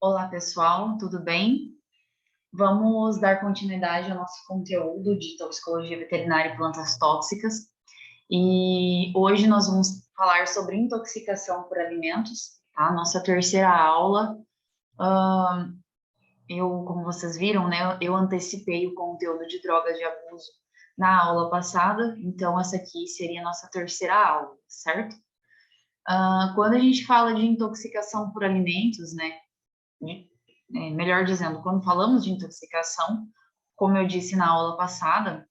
Olá, pessoal, tudo bem? Vamos dar continuidade ao nosso conteúdo de toxicologia veterinária e plantas tóxicas. E hoje nós vamos falar sobre intoxicação por alimentos, tá? Nossa terceira aula. Como vocês viram, né, eu antecipei o conteúdo de drogas de abuso na aula passada, então essa aqui seria a nossa terceira aula, certo? Quando a gente fala de intoxicação por alimentos, né, melhor dizendo, quando falamos de intoxicação, como eu disse na aula passada,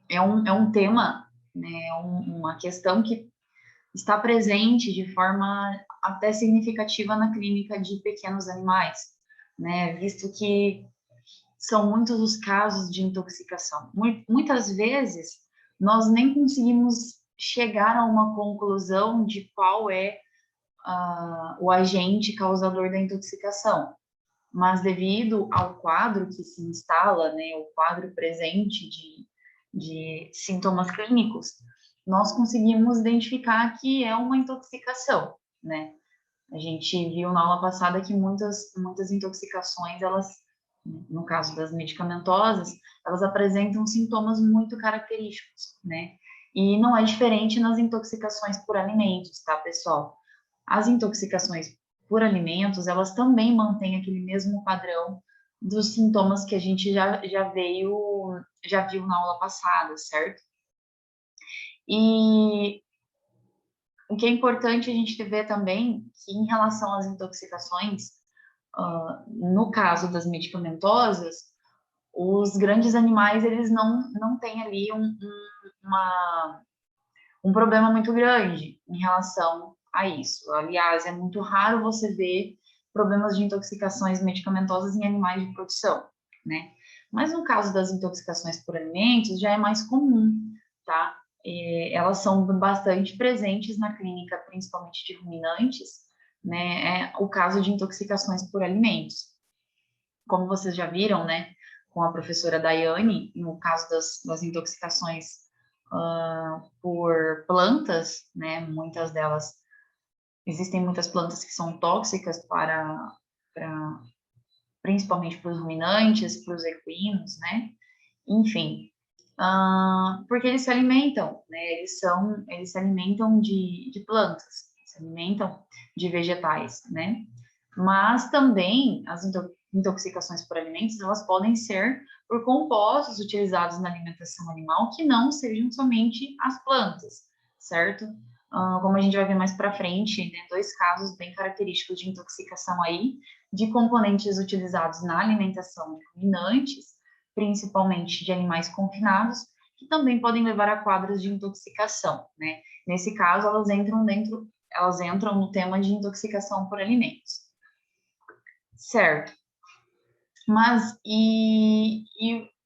é um tema, né, uma questão que está presente de forma até significativa na clínica de pequenos animais, né, visto que são muitos os casos de intoxicação. Muitas vezes, nós nem conseguimos chegar a uma conclusão de qual é o agente causador da intoxicação, mas devido ao quadro que se instala, né, o quadro presente de sintomas clínicos, nós conseguimos identificar que é uma intoxicação, né? A gente viu na aula passada que muitas intoxicações, elas, no caso das medicamentosas, elas apresentam sintomas muito característicos, né? E não é diferente nas intoxicações por alimentos, tá, pessoal? As intoxicações por alimentos, elas também mantêm aquele mesmo padrão dos sintomas que a gente já viu na aula passada, certo? E o que é importante a gente ver também que em relação às intoxicações, no caso das medicamentosas, os grandes animais, eles não têm ali um problema muito grande em relação a isso. Aliás, é muito raro você ver problemas de intoxicações medicamentosas em animais de produção, né? Mas no caso das intoxicações por alimentos, já é mais comum, tá? Elas são bastante presentes na clínica, principalmente de ruminantes, né? É o caso de intoxicações por alimentos. Como vocês já viram, né, com a professora Daiane, no caso das intoxicações por plantas, né, muitas delas, existem muitas plantas que são tóxicas para principalmente para os ruminantes, para os equinos, né, enfim, porque eles se alimentam, né, eles se alimentam de plantas, se alimentam de vegetais, né, mas também as intoxicações por alimentos, elas podem ser por compostos utilizados na alimentação animal que não sejam somente as plantas, certo? Como a gente vai ver mais para frente, né, dois casos bem característicos de intoxicação aí, de componentes utilizados na alimentação de ruminantes, principalmente de animais confinados, que também podem levar a quadros de intoxicação, né? Nesse caso, elas entram no tema de intoxicação por alimentos. Certo. Mas e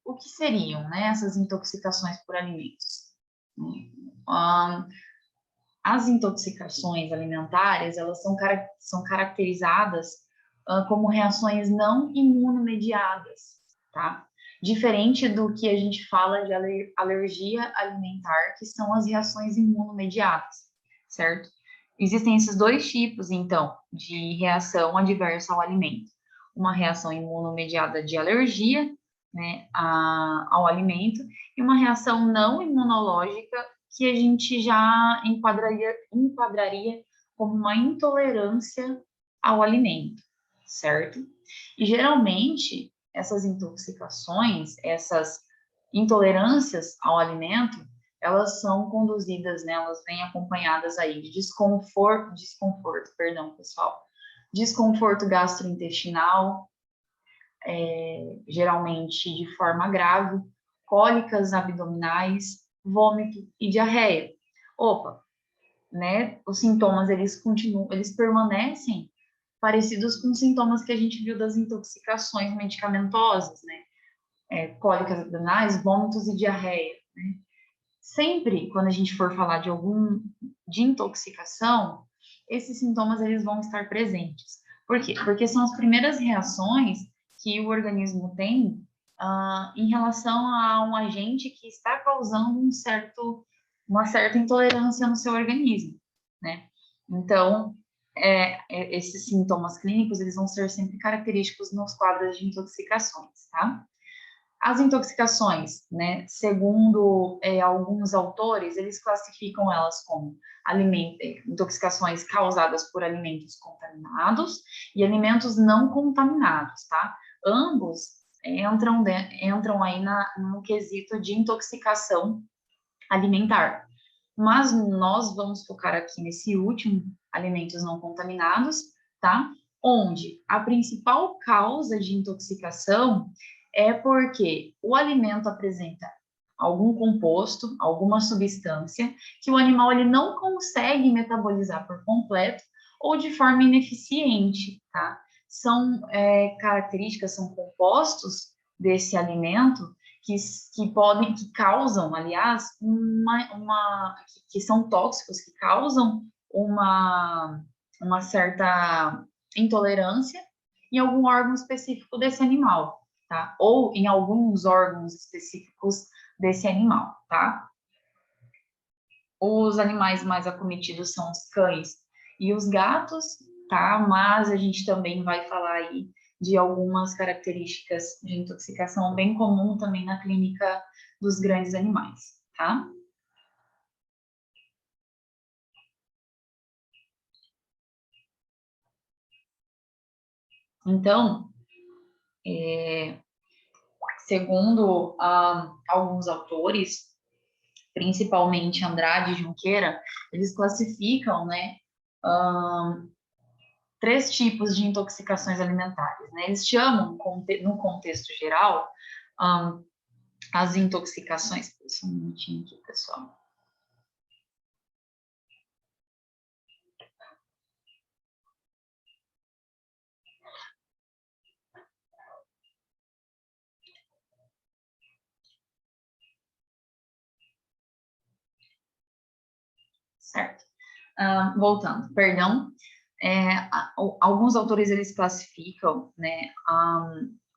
o que seriam, né, essas intoxicações por alimentos? As intoxicações alimentares, elas são caracterizadas como reações não imunomediadas, tá? Diferente do que a gente fala de alergia alimentar, que são as reações imunomediadas, certo? Existem esses dois tipos, então, de reação adversa ao alimento. Uma reação imunomediada de alergia, né, ao alimento, e uma reação não imunológica que a gente já enquadraria como uma intolerância ao alimento, certo? E geralmente essas intoxicações, essas intolerâncias ao alimento, elas são conduzidas, né, elas vêm acompanhadas aí de desconforto, perdão, pessoal, desconforto gastrointestinal, geralmente de forma grave, cólicas abdominais, vômito e diarreia. Opa, né? Os sintomas eles continuam, eles permanecem parecidos com os sintomas que a gente viu das intoxicações medicamentosas, né? Cólicas abdominais, vômitos e diarreia. Né? Sempre quando a gente for falar de intoxicação, esses sintomas eles vão estar presentes. Por quê? Porque são as primeiras reações que o organismo tem em relação a um agente que está causando uma certa intolerância no seu organismo, né? Então, esses sintomas clínicos, eles vão ser sempre característicos nos quadros de intoxicações, tá? As intoxicações, né, segundo alguns autores, eles classificam elas como intoxicações causadas por alimentos contaminados e alimentos não contaminados, tá? Ambos entram aí no quesito de intoxicação alimentar. Mas nós vamos focar aqui nesse último, alimentos não contaminados, tá? Onde a principal causa de intoxicação é porque o alimento apresenta algum composto, alguma substância que o animal ele não consegue metabolizar por completo ou de forma ineficiente, tá? São características, são compostos desse alimento que causam, aliás, que são tóxicos, que causam uma certa intolerância em algum órgão específico desse animal, tá? Ou em alguns órgãos específicos desse animal, tá? Os animais mais acometidos são os cães e os gatos, tá? Mas a gente também vai falar aí de algumas características de intoxicação bem comum também na clínica dos grandes animais, tá? Então, segundo alguns autores, principalmente Andrade e Junqueira, eles classificam, né, três tipos de intoxicações alimentares, né? Eles chamam, no contexto geral, as intoxicações. Só um minutinho aqui, pessoal. Certo. Voltando, perdão. Alguns autores, eles classificam, né,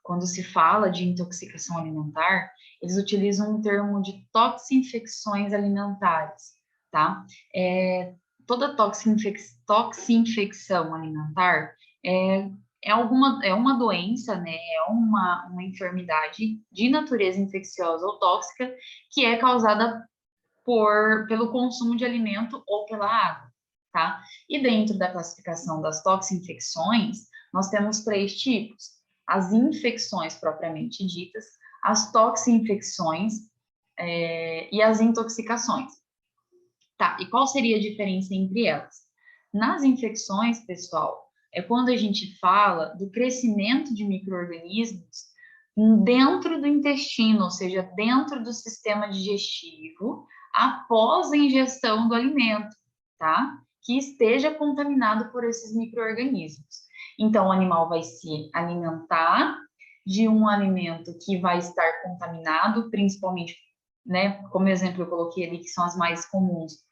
quando se fala de intoxicação alimentar, eles utilizam um termo de toxinfecções alimentares, tá? Toda toxinfecção alimentar é uma doença, né? É uma enfermidade de natureza infecciosa ou tóxica que é causada pelo consumo de alimento ou pela água, tá? E dentro da classificação das toxinfecções, nós temos três tipos: as infecções propriamente ditas, as toxinfecções e as intoxicações. Tá, e qual seria a diferença entre elas? Nas infecções, pessoal, é quando a gente fala do crescimento de micro-organismos dentro do intestino, ou seja, dentro do sistema digestivo, após a ingestão do alimento, tá? Que esteja contaminado por esses micro-organismos. Então, o animal vai se alimentar de um alimento que vai estar contaminado, principalmente, né? Como exemplo, eu coloquei ali que são as mais comuns,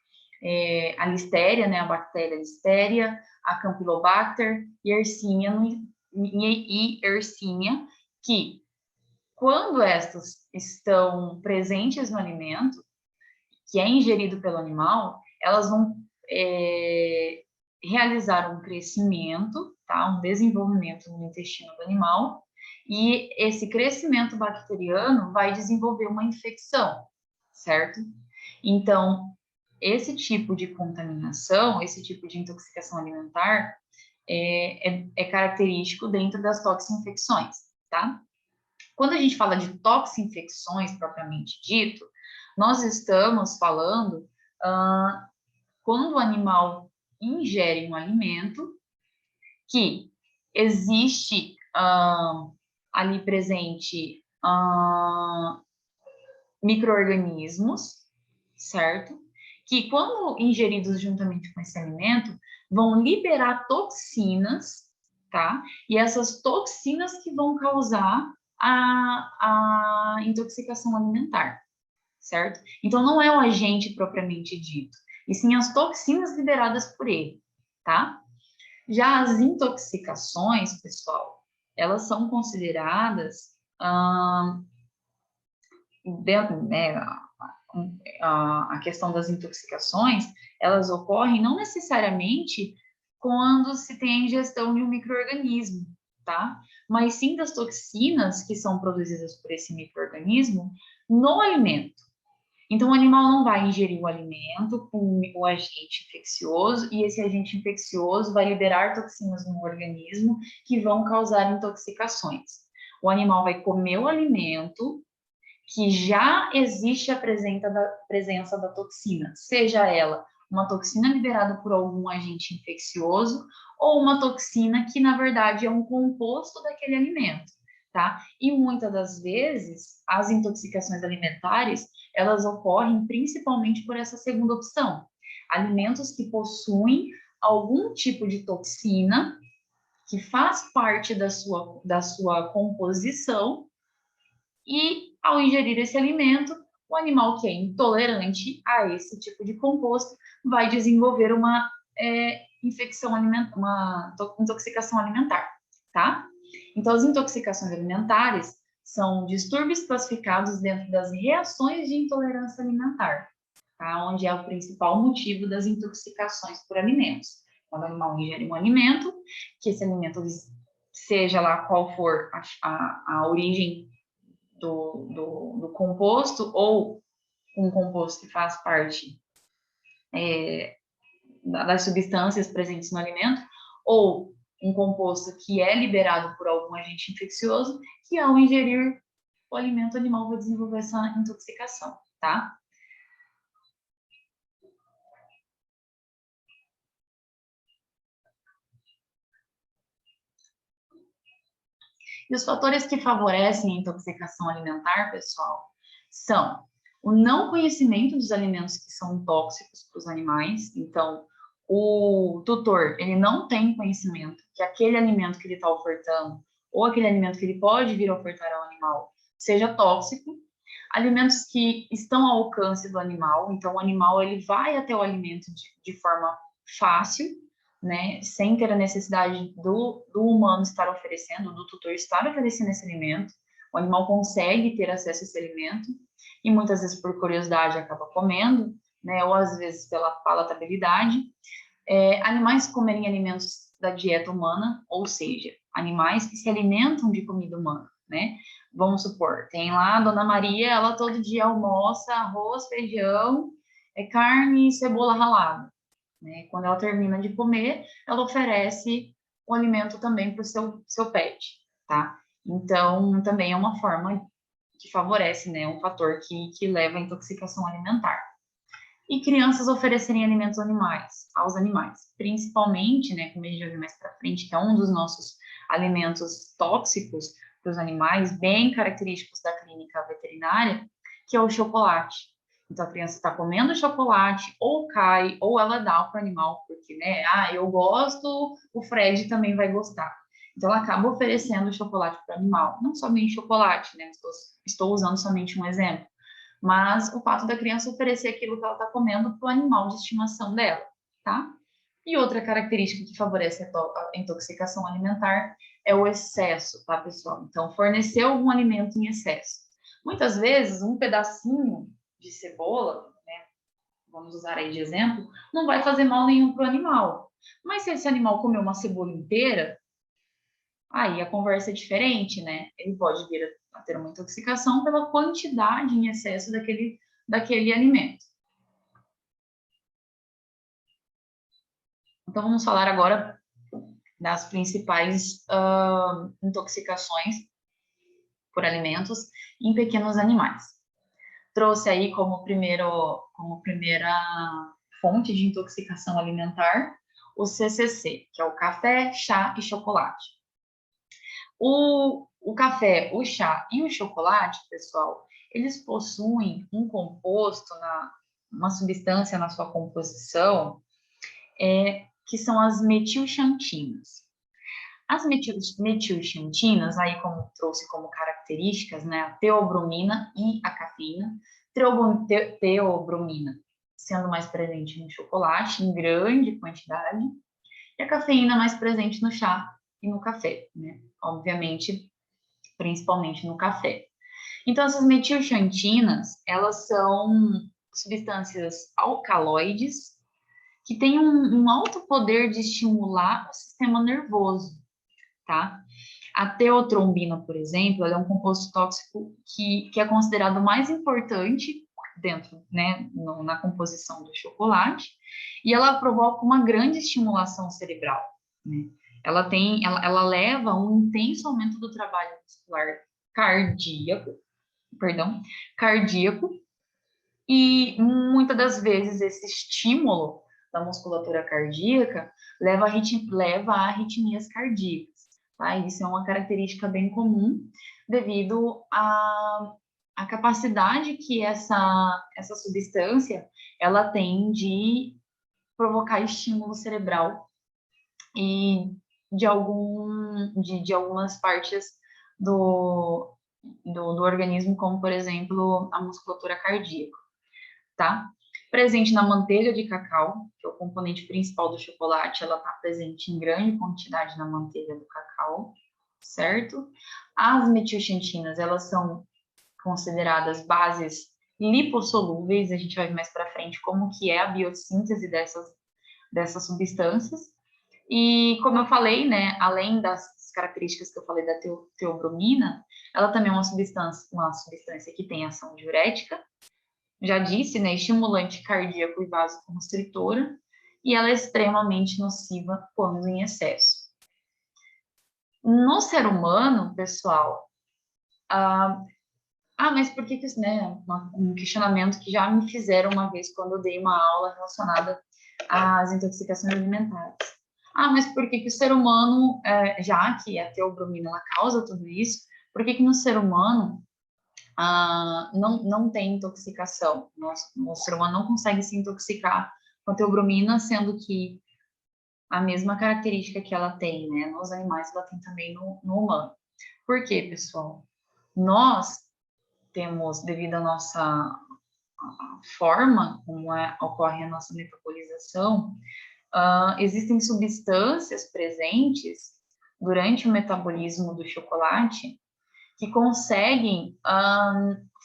a listéria, né, a bactéria listéria, a Campylobacter e Yersinia, que quando estas estão presentes no alimento, que é ingerido pelo animal, elas vão realizar um crescimento, tá, um desenvolvimento no intestino do animal, e esse crescimento bacteriano vai desenvolver uma infecção, certo? Então, esse tipo de contaminação, esse tipo de intoxicação alimentar é característico dentro das toxinfecções, tá? Quando a gente fala de toxinfecções propriamente dito, nós estamos falando quando o animal ingere um alimento que existe ali presente micro-organismos, certo? Que quando ingeridos juntamente com esse alimento, vão liberar toxinas, tá? E essas toxinas que vão causar a intoxicação alimentar, certo? Então, não é o agente propriamente dito, e sim as toxinas liberadas por ele, tá? Já as intoxicações, pessoal, elas são consideradas dentro, né, a questão das intoxicações, elas ocorrem não necessariamente quando se tem a ingestão de um micro-organismo, tá? Mas sim das toxinas que são produzidas por esse micro-organismo no alimento. Então, o animal não vai ingerir o alimento com o agente infeccioso, e esse agente infeccioso vai liberar toxinas no organismo que vão causar intoxicações. O animal vai comer o alimento que já existe a presença da toxina, seja ela uma toxina liberada por algum agente infeccioso ou uma toxina que, na verdade, é um composto daquele alimento, tá? E muitas das vezes, as intoxicações alimentares, elas ocorrem principalmente por essa segunda opção. Alimentos que possuem algum tipo de toxina que faz parte da sua composição e, ao ingerir esse alimento, o animal que é intolerante a esse tipo de composto vai desenvolver uma infecção alimentar, uma intoxicação alimentar, tá? Então, as intoxicações alimentares são distúrbios classificados dentro das reações de intolerância alimentar, tá? Onde é o principal motivo das intoxicações por alimentos. Quando o animal ingere um alimento, que esse alimento, seja lá qual for a origem do composto, ou um composto que faz parte das substâncias presentes no alimento, ou um composto que é liberado por algum agente infeccioso, que ao ingerir o alimento, o animal vai desenvolver essa intoxicação, tá? E os fatores que favorecem a intoxicação alimentar, pessoal, são o não conhecimento dos alimentos que são tóxicos para os animais. Então, o tutor, ele não tem conhecimento que aquele alimento que ele está ofertando, ou aquele alimento que ele pode vir a ofertar ao animal, seja tóxico. Alimentos que estão ao alcance do animal, então o animal ele vai até o alimento de forma fácil, né, sem ter a necessidade do humano estar oferecendo, do tutor estar oferecendo esse alimento. O animal consegue ter acesso a esse alimento e muitas vezes por curiosidade acaba comendo, né, ou às vezes pela palatabilidade. Animais comerem alimentos da dieta humana, ou seja, animais que se alimentam de comida humana, né? Vamos supor, tem lá a Dona Maria, ela todo dia almoça arroz, feijão, carne e cebola ralada, né? Quando ela termina de comer, ela oferece o alimento também para o seu pet, tá? Então, também é uma forma que favorece, né? Um fator que leva à intoxicação alimentar. E crianças oferecerem alimentos aos animais, principalmente, né, como a gente vai ver mais para frente, que é um dos nossos alimentos tóxicos para os animais, bem característicos da clínica veterinária, que é o chocolate. Então, a criança está comendo chocolate, ou cai, ou ela dá para o animal, porque, né, eu gosto, o Fred também vai gostar. Então, ela acaba oferecendo chocolate para o animal. Não somente chocolate, né, estou usando somente um exemplo, mas o fato da criança oferecer aquilo que ela está comendo para o animal de estimação dela, tá? E outra característica que favorece a intoxicação alimentar é o excesso, tá, pessoal? Então, fornecer algum alimento em excesso. Muitas vezes, um pedacinho de cebola, né, vamos usar aí de exemplo, não vai fazer mal nenhum para o animal. Mas se esse animal comer uma cebola inteira, aí a conversa é diferente, né? Ele pode vir a ter uma intoxicação pela quantidade em excesso daquele alimento. Então, vamos falar agora das principais intoxicações por alimentos em pequenos animais. Trouxe aí como primeira fonte de intoxicação alimentar o CCC, que é o café, chá e chocolate. O café, o chá e o chocolate, pessoal, eles possuem um composto, uma substância na sua composição, que são as metilxantinas. As metilxantinas, aí como trouxe como características, né, a teobromina e a cafeína. Teobromina sendo mais presente no chocolate, em grande quantidade, e a cafeína mais presente no chá e no café, né? Obviamente, principalmente no café. Então, essas metilxantinas, elas são substâncias alcaloides que tem um alto poder de estimular o sistema nervoso, tá? A teotrombina, por exemplo, ela é um composto tóxico que é considerado mais importante dentro, né, na composição do chocolate, e ela provoca uma grande estimulação cerebral, né? Ela leva a um intenso aumento do trabalho muscular cardíaco, perdão, cardíaco, e muitas das vezes esse estímulo da musculatura cardíaca leva a arritmias cardíacas, tá? Isso é uma característica bem comum devido à capacidade que essa substância ela tem de provocar estímulo cerebral e de algumas partes do, do organismo, como por exemplo a musculatura cardíaca, tá? Presente na manteiga de cacau, que é o componente principal do chocolate, ela está presente em grande quantidade na manteiga do cacau, certo? As metilxantinas, elas são consideradas bases lipossolúveis, a gente vai ver mais para frente como que é a biossíntese dessas substâncias. E como eu falei, né, além das características que eu falei da teobromina, ela também é uma substância que tem ação diurética, já disse, né, estimulante cardíaco e vasoconstritora, e ela é extremamente nociva quando em excesso. No ser humano, pessoal, mas por que né, um questionamento que já me fizeram uma vez quando eu dei uma aula relacionada às intoxicações alimentares. Mas por que o ser humano, já que a teobromina ela causa tudo isso, por que no ser humano não tem intoxicação? O ser humano não consegue se intoxicar com a teobromina, sendo que a mesma característica que ela tem, né, nos animais, ela tem também no humano. Por quê, pessoal? Nós temos, devido à nossa forma como ocorre a nossa metabolização, existem substâncias presentes durante o metabolismo do chocolate que conseguem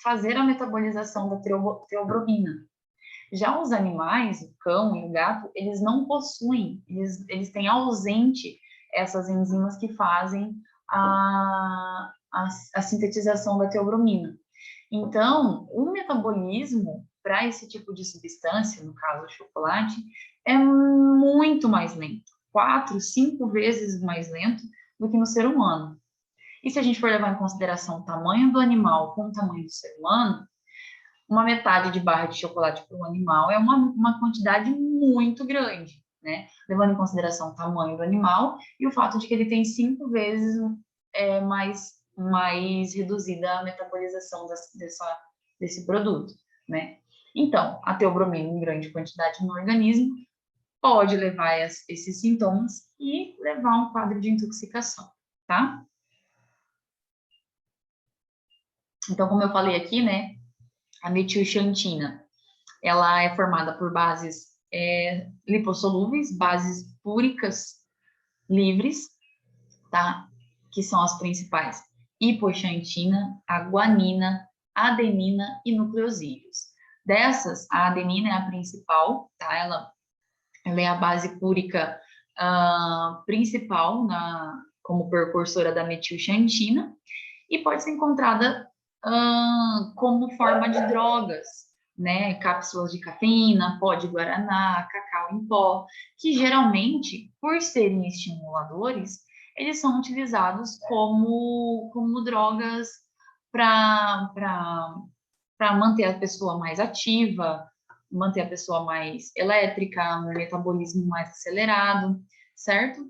fazer a metabolização da teobromina. Já os animais, o cão e o gato, eles não possuem, eles têm ausente essas enzimas que fazem a sintetização da teobromina. Então, o metabolismo para esse tipo de substância, no caso o chocolate, é muito mais lento, 4, 5 vezes mais lento do que no ser humano. E se a gente for levar em consideração o tamanho do animal com o tamanho do ser humano, uma metade de barra de chocolate para um animal é uma quantidade muito grande, né? Levando em consideração o tamanho do animal e o fato de que ele tem 5 vezes mais reduzida a metabolização desse produto, né? Então, a teobromina em grande quantidade no organismo pode levar a esses sintomas e levar a um quadro de intoxicação, tá? Então, como eu falei aqui, né, a metilxantina, ela é formada por bases lipossolúveis, bases púricas livres, tá? Que são as principais: hipoxantina, a guanina, adenina e nucleosídeos. Dessas, a adenina é a principal, tá? Ela é a base púrica principal como precursora da metilxantina e pode ser encontrada como forma de drogas, né? Cápsulas de cafeína, pó de guaraná, cacau em pó, que geralmente, por serem estimuladores, eles são utilizados como drogas para manter a pessoa mais ativa, manter a pessoa mais elétrica, um metabolismo mais acelerado, certo?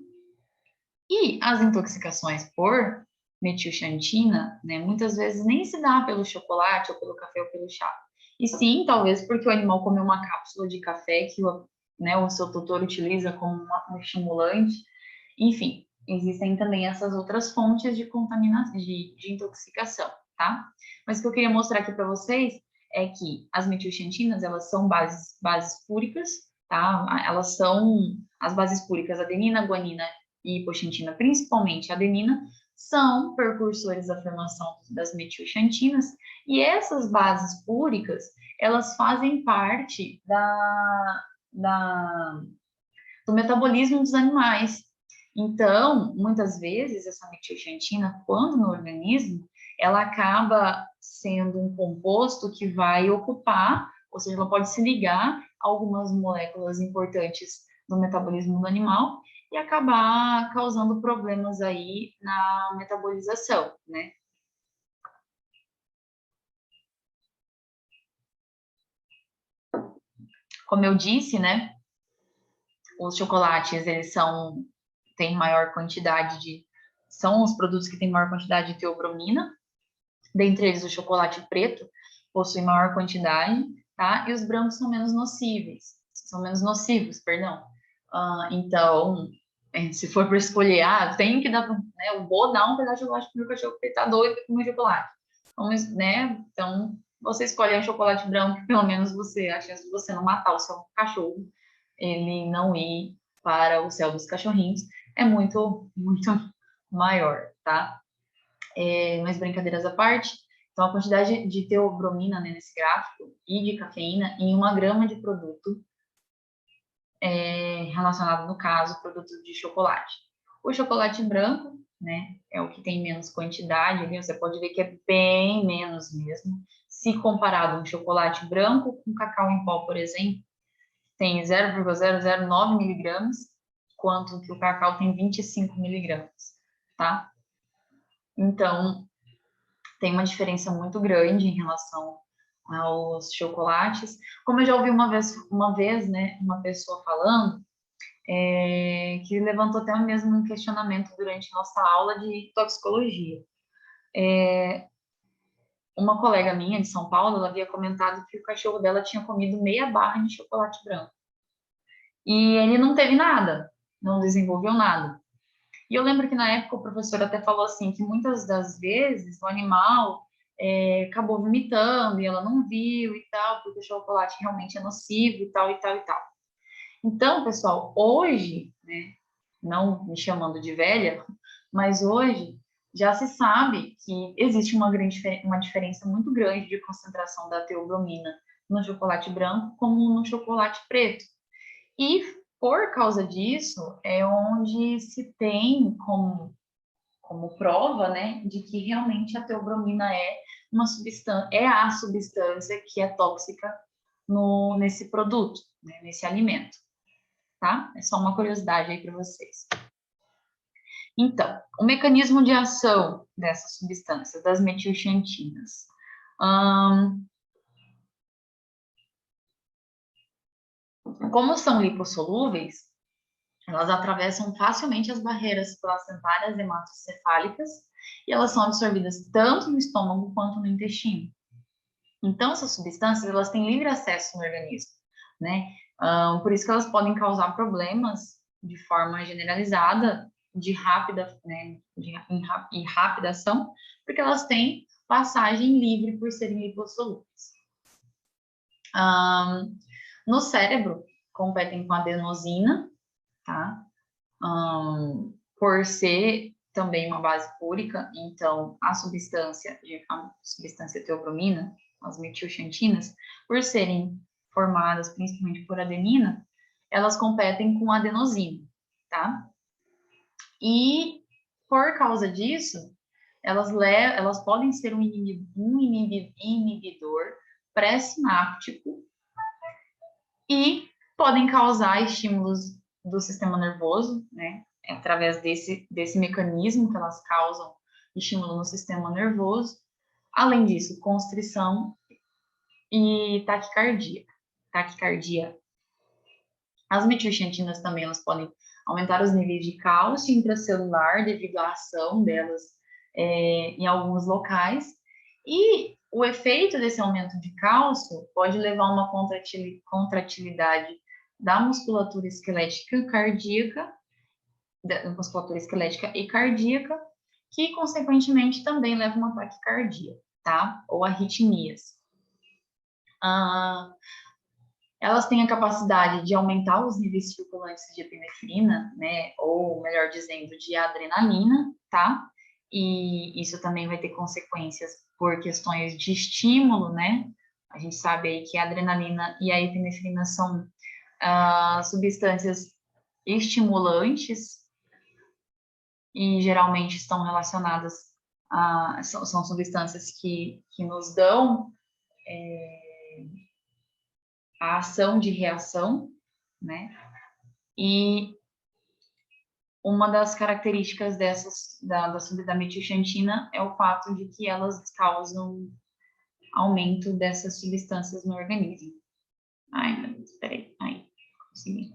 E as intoxicações por metilxantina, né, muitas vezes nem se dá pelo chocolate, ou pelo café, ou pelo chá. E sim, talvez porque o animal comeu uma cápsula de café que o seu tutor utiliza como um estimulante. Enfim, existem também essas outras fontes de contaminação, de intoxicação, tá? Mas o que eu queria mostrar aqui para vocês é que as metilxantinas, elas são bases púricas, tá? Elas são as bases púricas adenina, guanina e hipoxantina, principalmente a adenina, são precursores da formação das metilxantinas, e essas bases púricas, elas fazem parte do metabolismo dos animais. Então, muitas vezes, essa metilxantina, quando no organismo, ela acaba sendo um composto que vai ocupar, ou seja, ela pode se ligar a algumas moléculas importantes do metabolismo do animal e acabar causando problemas aí na metabolização, né? Como eu disse, né, os chocolates, têm maior quantidade são os produtos que têm maior quantidade de teobromina, dentre eles o chocolate preto possui maior quantidade, tá? E os brancos são menos nocivos, perdão. Então, se for para escolher, tem que dar, né, eu vou dar um pedaço de chocolate pro meu cachorro porque ele tá doido com comer chocolate. Então, você escolhe um chocolate branco, pelo menos a chance de você não matar o seu cachorro, ele não ir para o céu dos cachorrinhos, é muito, muito maior, tá? Mas brincadeiras à parte, então a quantidade de teobromina, né, nesse gráfico e de cafeína em 1 grama de produto relacionado, no caso, produto de chocolate. O chocolate branco, né, é o que tem menos quantidade, viu? Você pode ver que é bem menos mesmo. Se comparado um chocolate branco com cacau em pó, por exemplo, tem 0,009 miligramas, enquanto que o cacau tem 25 miligramas, tá? Então, tem uma diferença muito grande em relação aos chocolates. Como eu já ouvi uma vez, né, uma pessoa falando, que levantou até mesmo um questionamento durante nossa aula de toxicologia. Uma colega minha de São Paulo, ela havia comentado que o cachorro dela tinha comido meia barra de chocolate branco. E ele não teve nada, não desenvolveu nada. E eu lembro que na época o professor até falou assim, que muitas das vezes o animal acabou vomitando e ela não viu e tal, porque o chocolate realmente é nocivo e tal, e tal, e tal. Então, pessoal, hoje, né, não me chamando de velha, mas hoje já se sabe que existe uma diferença muito grande de concentração da teobromina no chocolate branco como no chocolate preto. E por causa disso, é onde se tem como prova, né, de que realmente a teobromina é a substância que é tóxica nesse produto, né, nesse alimento, tá? É só uma curiosidade aí para vocês. Então, o mecanismo de ação dessas substâncias, das metilxantinas. Como são lipossolúveis, elas atravessam facilmente as barreiras placentárias hematocefálicas e elas são absorvidas tanto no estômago quanto no intestino. Então, essas substâncias, elas têm livre acesso no organismo, né? Por isso que elas podem causar problemas de forma generalizada, de rápida, né, e rápida ação, porque elas têm passagem livre por serem lipossolúveis. No cérebro, competem com a adenosina, tá? Por ser também uma base púrica, então a substância teobromina, as metilxantinas, por serem formadas principalmente por adenina, elas competem com a adenosina, tá? E por causa disso, elas podem ser um inibidor pré-sináptico e podem causar estímulos do sistema nervoso, né? Através desse mecanismo que elas causam estímulo no sistema nervoso. Além disso, constrição e taquicardia. As metilxantinas também elas podem aumentar os níveis de cálcio intracelular devido à ação delas em alguns locais. E o efeito desse aumento de cálcio pode levar a uma contratilidade da musculatura esquelética e cardíaca, que consequentemente também leva a uma taquicardia, tá? Ou arritmias. Elas têm a capacidade de aumentar os níveis circulantes de epinefrina, né? Ou melhor dizendo, de adrenalina, tá? E isso também vai ter consequências por questões de estímulo, né? A gente sabe aí que a adrenalina e a epinefrina são substâncias estimulantes, e geralmente estão relacionadas são substâncias que nos dão a ação de reação, né? E uma das características da metilxantina é o fato de que elas causam aumento dessas substâncias no organismo. Ai, meu Deus, peraí, aí, consegui.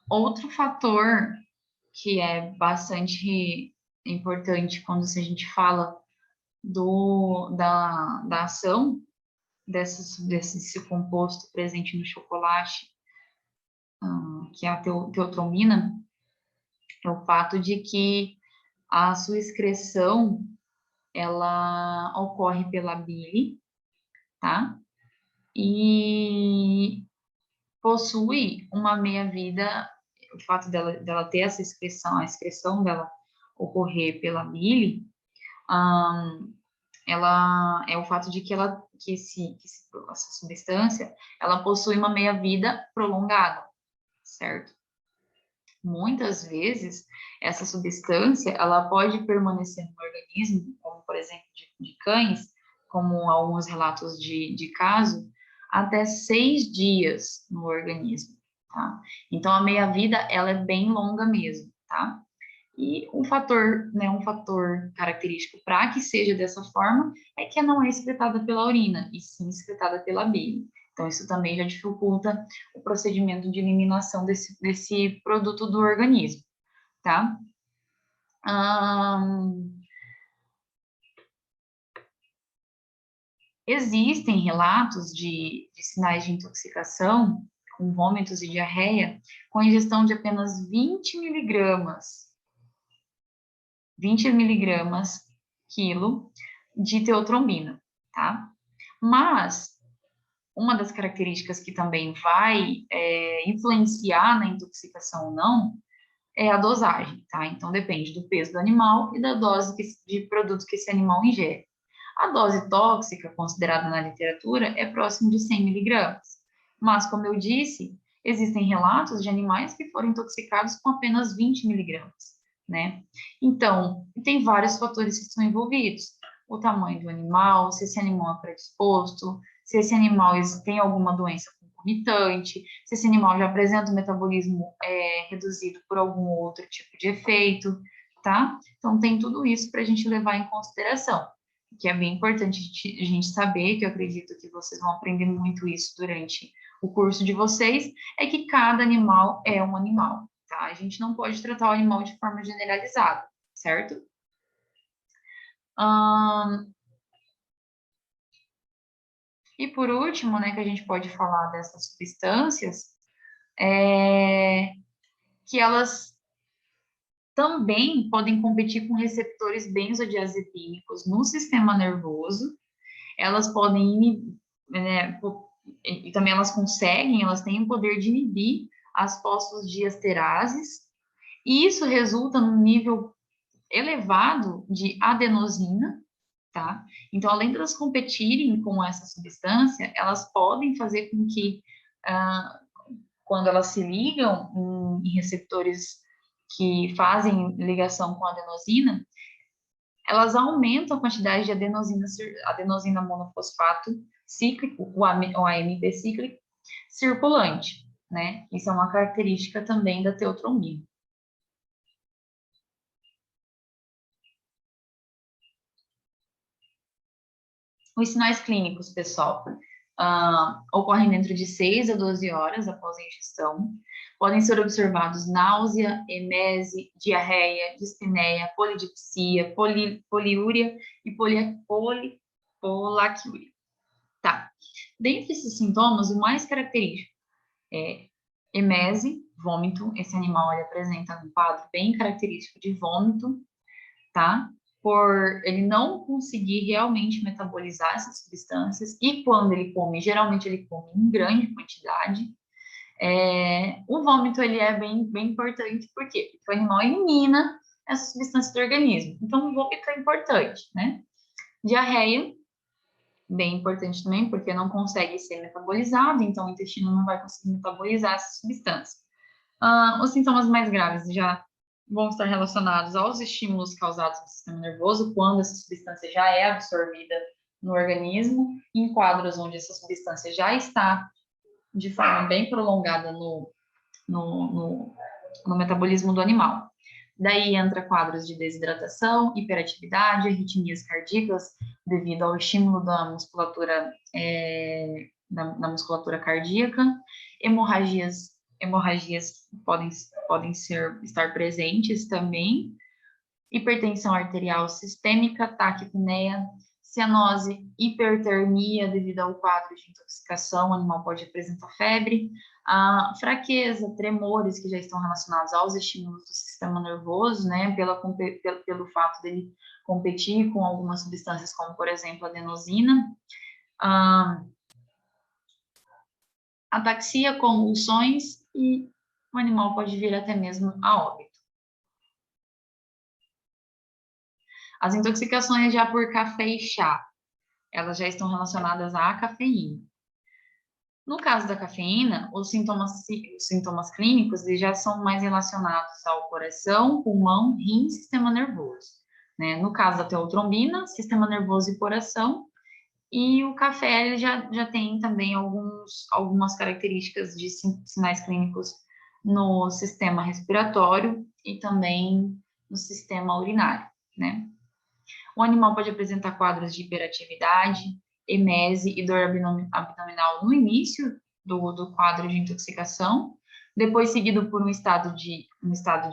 Outro fator que é bastante importante quando a gente fala da ação desse composto presente no chocolate, que é a teotromina, é o fato de que a sua excreção, ela ocorre pela bile, tá? E possui uma meia-vida, o fato dela ter essa excreção, a excreção dela ocorrer pela bile, ela é o fato de que essa substância, ela possui uma meia-vida prolongada, certo? Muitas vezes, essa substância, ela pode permanecer no organismo, como, por exemplo, de cães, como alguns relatos de caso, até 6 dias no organismo, tá? Então, a meia-vida, ela é bem longa mesmo, tá? E um fator característico para que seja dessa forma é que não é excretada pela urina, e sim excretada pela bile. Então, isso também já dificulta o procedimento de eliminação desse produto do organismo, tá? Existem relatos de sinais de intoxicação com vômitos e diarreia com ingestão de apenas 20 miligramas quilo de teotrombina, tá? Mas uma das características que também vai influenciar na intoxicação ou não é a dosagem, tá? Então, depende do peso do animal e da dose de produto que esse animal ingere. A dose tóxica, considerada na literatura, é próximo de 100 miligramas. Mas, como eu disse, existem relatos de animais que foram intoxicados com apenas 20 miligramas, né? Então, tem vários fatores que estão envolvidos. O tamanho do animal, se esse animal é predisposto, se esse animal tem alguma doença concomitante, se esse animal já apresenta um metabolismo reduzido por algum outro tipo de efeito, tá? Então, tem tudo isso para a gente levar em consideração, que é bem importante a gente saber, que eu acredito que vocês vão aprender muito isso durante o curso de vocês, é que cada animal é um animal, tá? A gente não pode tratar o animal de forma generalizada, certo? E por último, né, que a gente pode falar dessas substâncias, que elas também podem competir com receptores benzodiazepínicos no sistema nervoso, elas podem inibir, né, e também elas têm o poder de inibir as fosfodiesterases, e isso resulta num nível elevado de adenosina, tá? Então, além de elas competirem com essa substância, elas podem fazer com que, quando elas se ligam em receptores que fazem ligação com a adenosina, elas aumentam a quantidade de adenosina monofosfato cíclico, o AMP cíclico, circulante, né? Isso é uma característica também da teotrombina. Os sinais clínicos, pessoal, ocorrem dentro de 6 a 12 horas após a ingestão. Podem ser observados náusea, emese, diarreia, dispneia, polidipsia, poliúria e polaquiúria. Tá. Dentre esses sintomas, o mais característico é emese, vômito. Esse animal ele apresenta um quadro bem característico de vômito, tá? Por ele não conseguir realmente metabolizar essas substâncias, e quando ele come, geralmente ele come em grande quantidade. O vômito, ele é bem importante, por quê? Porque o animal elimina essa substância do organismo. Então, o vômito é importante, né? Diarreia, bem importante também, porque não consegue ser metabolizado, então o intestino não vai conseguir metabolizar essa substância. Os sintomas mais graves já vão estar relacionados aos estímulos causados no sistema nervoso, quando essa substância já é absorvida no organismo, em quadros onde essa substância já está de forma bem prolongada no metabolismo do animal. Daí entra quadros de desidratação, hiperatividade, arritmias cardíacas, devido ao estímulo da musculatura, da musculatura cardíaca, hemorragias podem estar presentes também, hipertensão arterial sistêmica, taquipneia, cianose, hipertermia devido ao quadro de intoxicação, o animal pode apresentar febre, fraqueza, tremores que já estão relacionados aos estímulos do sistema nervoso, né, pelo fato dele competir com algumas substâncias, como, por exemplo, a adenosina, ataxia, convulsões, e o animal pode vir até mesmo a óbito. As intoxicações já por café e chá, elas já estão relacionadas à cafeína. No caso da cafeína, os sintomas clínicos eles já são mais relacionados ao coração, pulmão, rim e sistema nervoso. Né? No caso da teotrombina, sistema nervoso e coração, e o café ele já tem também algumas características de sinais clínicos no sistema respiratório e também no sistema urinário, né? O animal pode apresentar quadros de hiperatividade, emese e dor abdominal no início do quadro de intoxicação, depois seguido por um estado de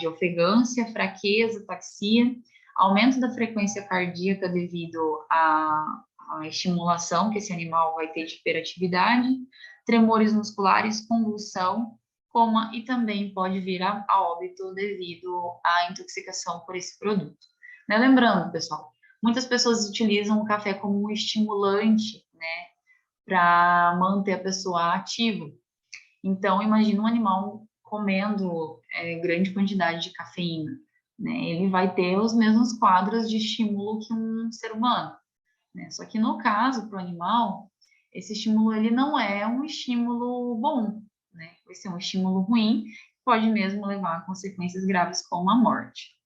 ofegância, fraqueza, ataxia, aumento da frequência cardíaca devido à estimulação que esse animal vai ter de hiperatividade, tremores musculares, convulsão, coma e também pode vir a óbito devido à intoxicação por esse produto. Né? Lembrando, pessoal, muitas pessoas utilizam o café como um estimulante, né, para manter a pessoa ativa. Então, imagina um animal comendo grande quantidade de cafeína, né? Ele vai ter os mesmos quadros de estímulo que um ser humano, né? Só que no caso, para o animal, esse estímulo ele não é um estímulo bom, né? Vai ser um estímulo ruim, pode mesmo levar a consequências graves como a morte.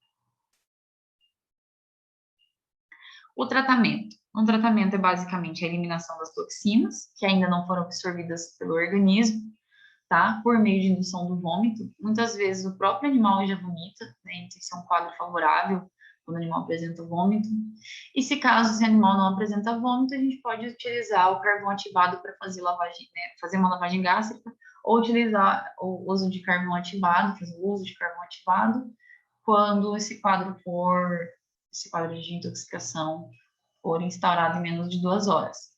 O tratamento. Um tratamento é basicamente a eliminação das toxinas, que ainda não foram absorvidas pelo organismo, tá? Por meio de indução do vômito. Muitas vezes o próprio animal já vomita, né? Então, isso é um quadro favorável quando o animal apresenta vômito. E se caso esse animal não apresenta vômito, a gente pode utilizar o carvão ativado para fazer lavagem, né? Fazer uma lavagem gástrica, ou utilizar o uso de carvão ativado, fazer o uso de carvão ativado, quando esse quadro de intoxicação for instaurado em menos de 2 horas.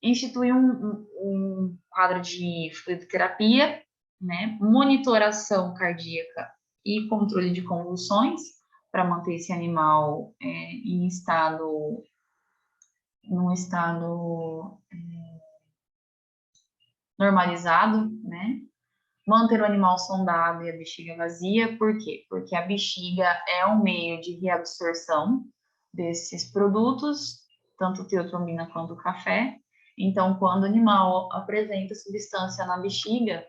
Instituir um quadro de fluidoterapia, né, monitoração cardíaca e controle de convulsões, para manter esse animal num estado normalizado, né? Manter o animal sondado e a bexiga vazia, por quê? Porque a bexiga é um meio de reabsorção desses produtos, tanto teotrombina quanto o café. Então, quando o animal apresenta substância na bexiga,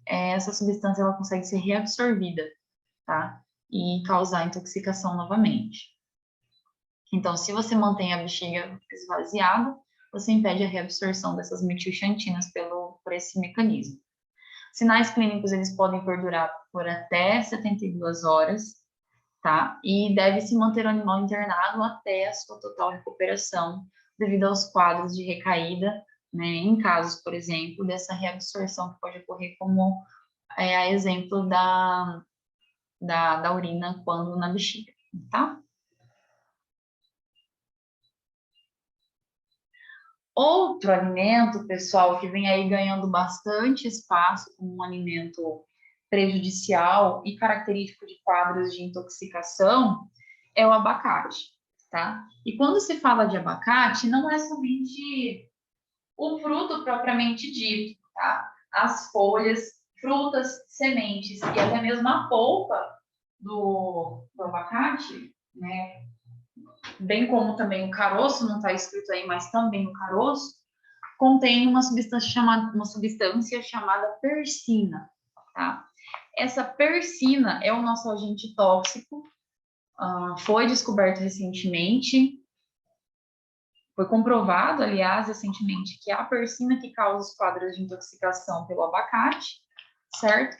essa substância ela consegue ser reabsorvida, tá? E causar intoxicação novamente. Então, se você mantém a bexiga esvaziada, você impede a reabsorção dessas metilxantinas por esse mecanismo. Sinais clínicos, eles podem perdurar por até 72 horas, tá? E deve-se manter o animal internado até a sua total recuperação, devido aos quadros de recaída, né? Em casos, por exemplo, dessa reabsorção que pode ocorrer como a exemplo da urina quando na bexiga, tá? Outro alimento, pessoal, que vem aí ganhando bastante espaço como um alimento prejudicial e característico de quadros de intoxicação é o abacate, tá? E quando se fala de abacate, não é somente o fruto propriamente dito, tá? As folhas frutas, sementes e até mesmo a polpa do abacate, né? Bem como também o caroço, não está escrito aí, mas também o caroço, contém uma substância chamada persina, tá? Essa persina é o nosso agente tóxico, foi descoberto recentemente, foi comprovado, aliás, recentemente, que é a persina que causa os quadros de intoxicação pelo abacate, certo?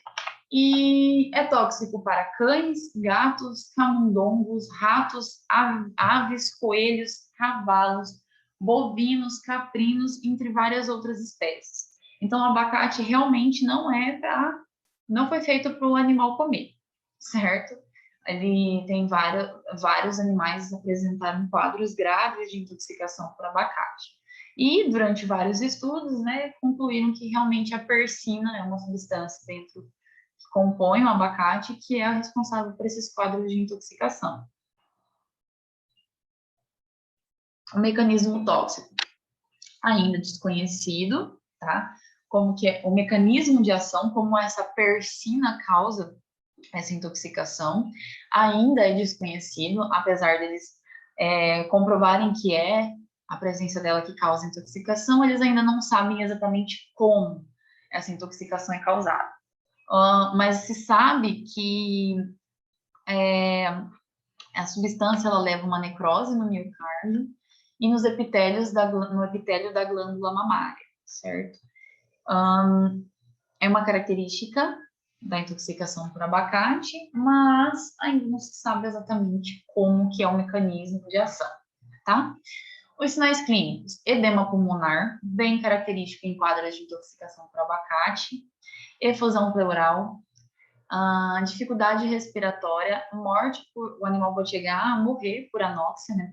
E é tóxico para cães, gatos, camundongos, ratos, aves, coelhos, cavalos, bovinos, caprinos, entre várias outras espécies. Então, o abacate realmente não foi feito para o animal comer, certo? Ele tem vários animais que apresentaram quadros graves de intoxicação por abacate. E, durante vários estudos, né, concluíram que realmente a persina é uma substância dentro que compõe o abacate que é a responsável por esses quadros de intoxicação. O mecanismo tóxico ainda desconhecido, tá? Como que é o mecanismo de ação, como essa persina causa essa intoxicação, ainda é desconhecido, apesar deles comprovarem que é a presença dela que causa intoxicação, eles ainda não sabem exatamente como essa intoxicação é causada. Mas se sabe que a substância ela leva uma necrose no miocárdio e no epitélio da glândula mamária, certo? É uma característica da intoxicação por abacate, mas ainda não se sabe exatamente como que é o mecanismo de ação, tá? Os sinais clínicos: edema pulmonar, bem característico em quadros de intoxicação por abacate, efusão pleural, dificuldade respiratória, o animal pode chegar a morrer por anóxia, né,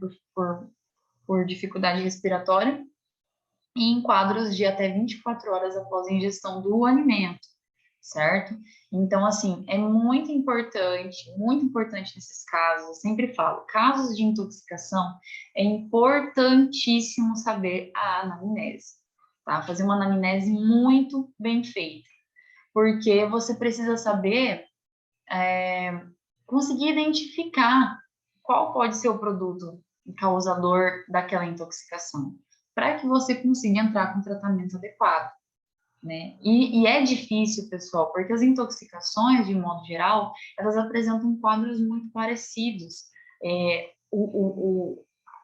por dificuldade respiratória, e em quadros de até 24 horas após a ingestão do alimento, certo? Então, assim, é muito importante nesses casos, eu sempre falo, casos de intoxicação, é importantíssimo saber a anamnese, tá? Fazer uma anamnese muito bem feita, porque você precisa saber, conseguir identificar qual pode ser o produto causador daquela intoxicação, para que você consiga entrar com tratamento adequado, né? E é difícil, pessoal, porque as intoxicações, de modo geral, elas apresentam quadros muito parecidos.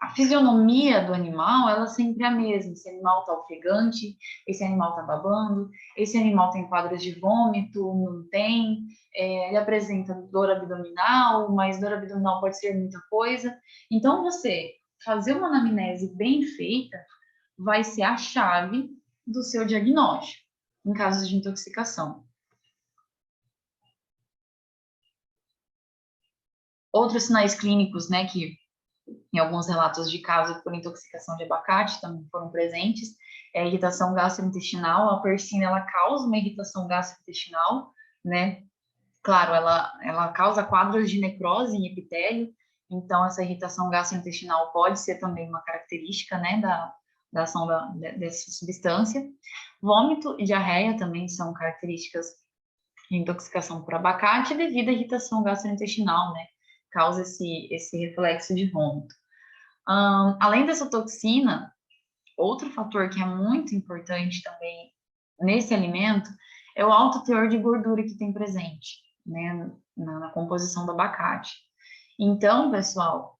A fisionomia do animal, ela sempre é a mesma. Esse animal está ofegante, esse animal está babando, esse animal tem quadros de vômito, não tem, ele apresenta dor abdominal, mas dor abdominal pode ser muita coisa. Então, você fazer uma anamnese bem feita vai ser a chave do seu diagnóstico em casos de intoxicação. Outros sinais clínicos, né, que em alguns relatos de casos por intoxicação de abacate também foram presentes, é a irritação gastrointestinal. A persina, ela causa uma irritação gastrointestinal, né? Claro, ela causa quadros de necrose em epitélio, então essa irritação gastrointestinal pode ser também uma característica, né, da ação dessa substância. Vômito e diarreia também são características de intoxicação por abacate devido à irritação gastrointestinal, né? Causa esse reflexo de vômito. Além dessa toxina, outro fator que é muito importante também nesse alimento é o alto teor de gordura que tem presente, né, na composição do abacate. Então, pessoal,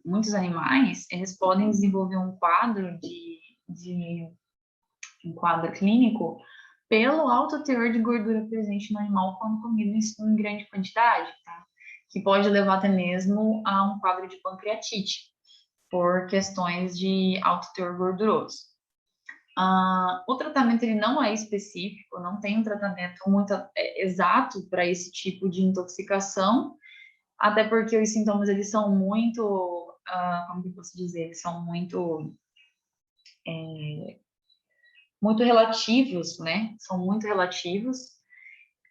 muitos animais, eles podem desenvolver um quadro um quadro clínico pelo alto teor de gordura presente no animal quando comido em grande quantidade, tá? Que pode levar até mesmo a um quadro de pancreatite, por questões de alto teor gorduroso. O tratamento ele não é específico, não tem um tratamento muito exato para esse tipo de intoxicação, até porque os sintomas eles são muito, como que eu posso dizer, eles são muito relativos, né? São muito relativos,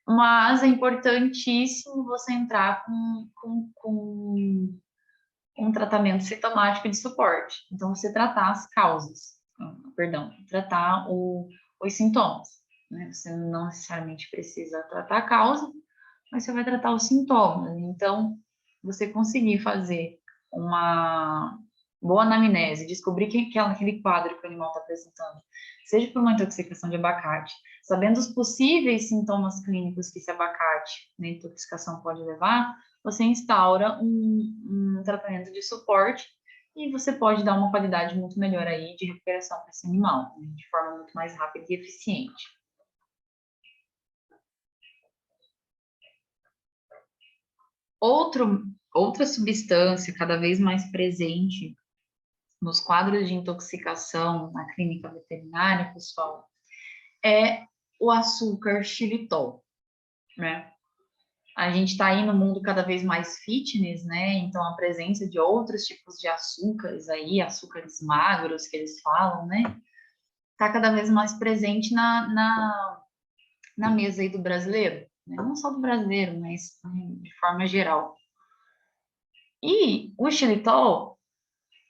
mas é importantíssimo você entrar com um tratamento sintomático de suporte. Então, você tratar as causas, tratar os sintomas, né? Você não necessariamente precisa tratar a causa, mas você vai tratar os sintomas. Então, você conseguir fazer uma boa anamnese, descobrir que é aquele quadro que o animal está apresentando, seja por uma intoxicação de abacate, sabendo os possíveis sintomas clínicos que esse abacate, né, intoxicação pode levar, você instaura um tratamento de suporte e você pode dar uma qualidade muito melhor aí de recuperação para esse animal, né, de forma muito mais rápida e eficiente. Outra substância cada vez mais presente nos quadros de intoxicação na clínica veterinária, pessoal, é o açúcar xilitol, né? A gente está aí no mundo cada vez mais fitness, né? Então a presença de outros tipos de açúcares aí, açúcares magros que eles falam, né? Está cada vez mais presente na mesa aí do brasileiro, né? Não só do brasileiro, mas de forma geral. E o xilitol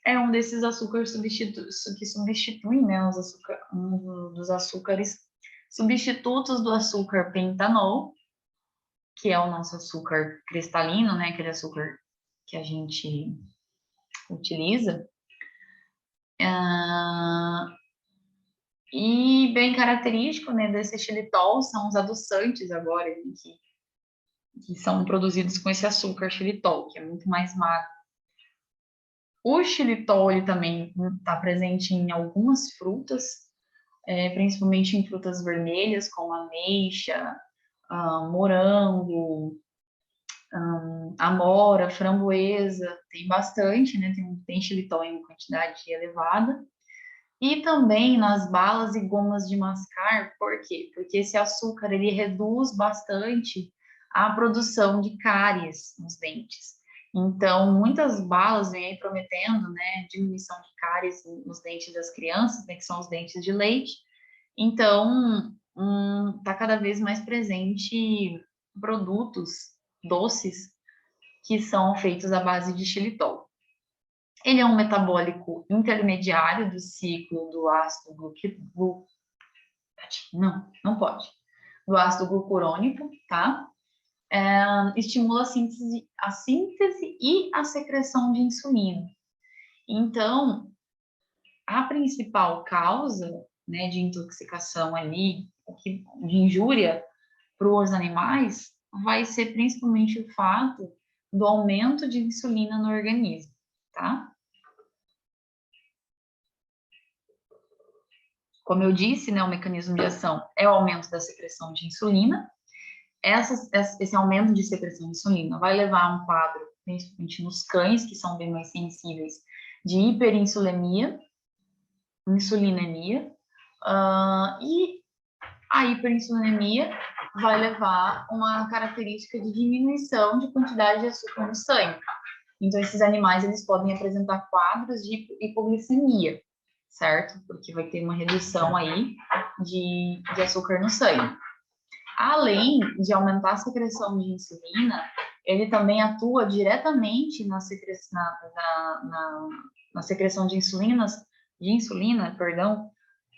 é um desses açúcares que substituem, né, um dos açúcares substitutos do açúcar pentanol, que é o nosso açúcar cristalino, né, aquele açúcar que a gente utiliza. E bem característico, né, desse xilitol são os adoçantes agora, que são produzidos com esse açúcar xilitol, que é muito mais magro. O xilitol ele também está presente em algumas frutas, principalmente em frutas vermelhas, como ameixa, morango, amora, framboesa, tem bastante, né? Tem xilitol em quantidade elevada. E também nas balas e gomas de mascar, por quê? Porque esse açúcar, ele reduz bastante a produção de cáries nos dentes. Então, muitas balas vêm aí prometendo, né, diminuição de cáries nos dentes das crianças, né, que são os dentes de leite. Então, está cada vez mais presente produtos doces que são feitos à base de xilitol. Ele é um metabólico intermediário do ciclo do ácido não pode. Do ácido glucurônico, tá? Estimula a síntese e a secreção de insulina. Então, a principal causa, né, de intoxicação ali, de injúria para os animais, vai ser principalmente o fato do aumento de insulina no organismo, tá? Como eu disse, né, o mecanismo de ação é o aumento da secreção de insulina. Esse aumento de secreção de insulina vai levar a um quadro, principalmente nos cães, que são bem mais sensíveis, de hiperinsulinemia, insulinemia, e a hiperinsulinemia vai levar uma característica de diminuição de quantidade de açúcar no sangue. Então, esses animais, eles podem apresentar quadros de hipoglicemia, certo? Porque vai ter uma redução aí de açúcar no sangue. Além de aumentar a secreção de insulina, ele também atua diretamente na secreção de insulina,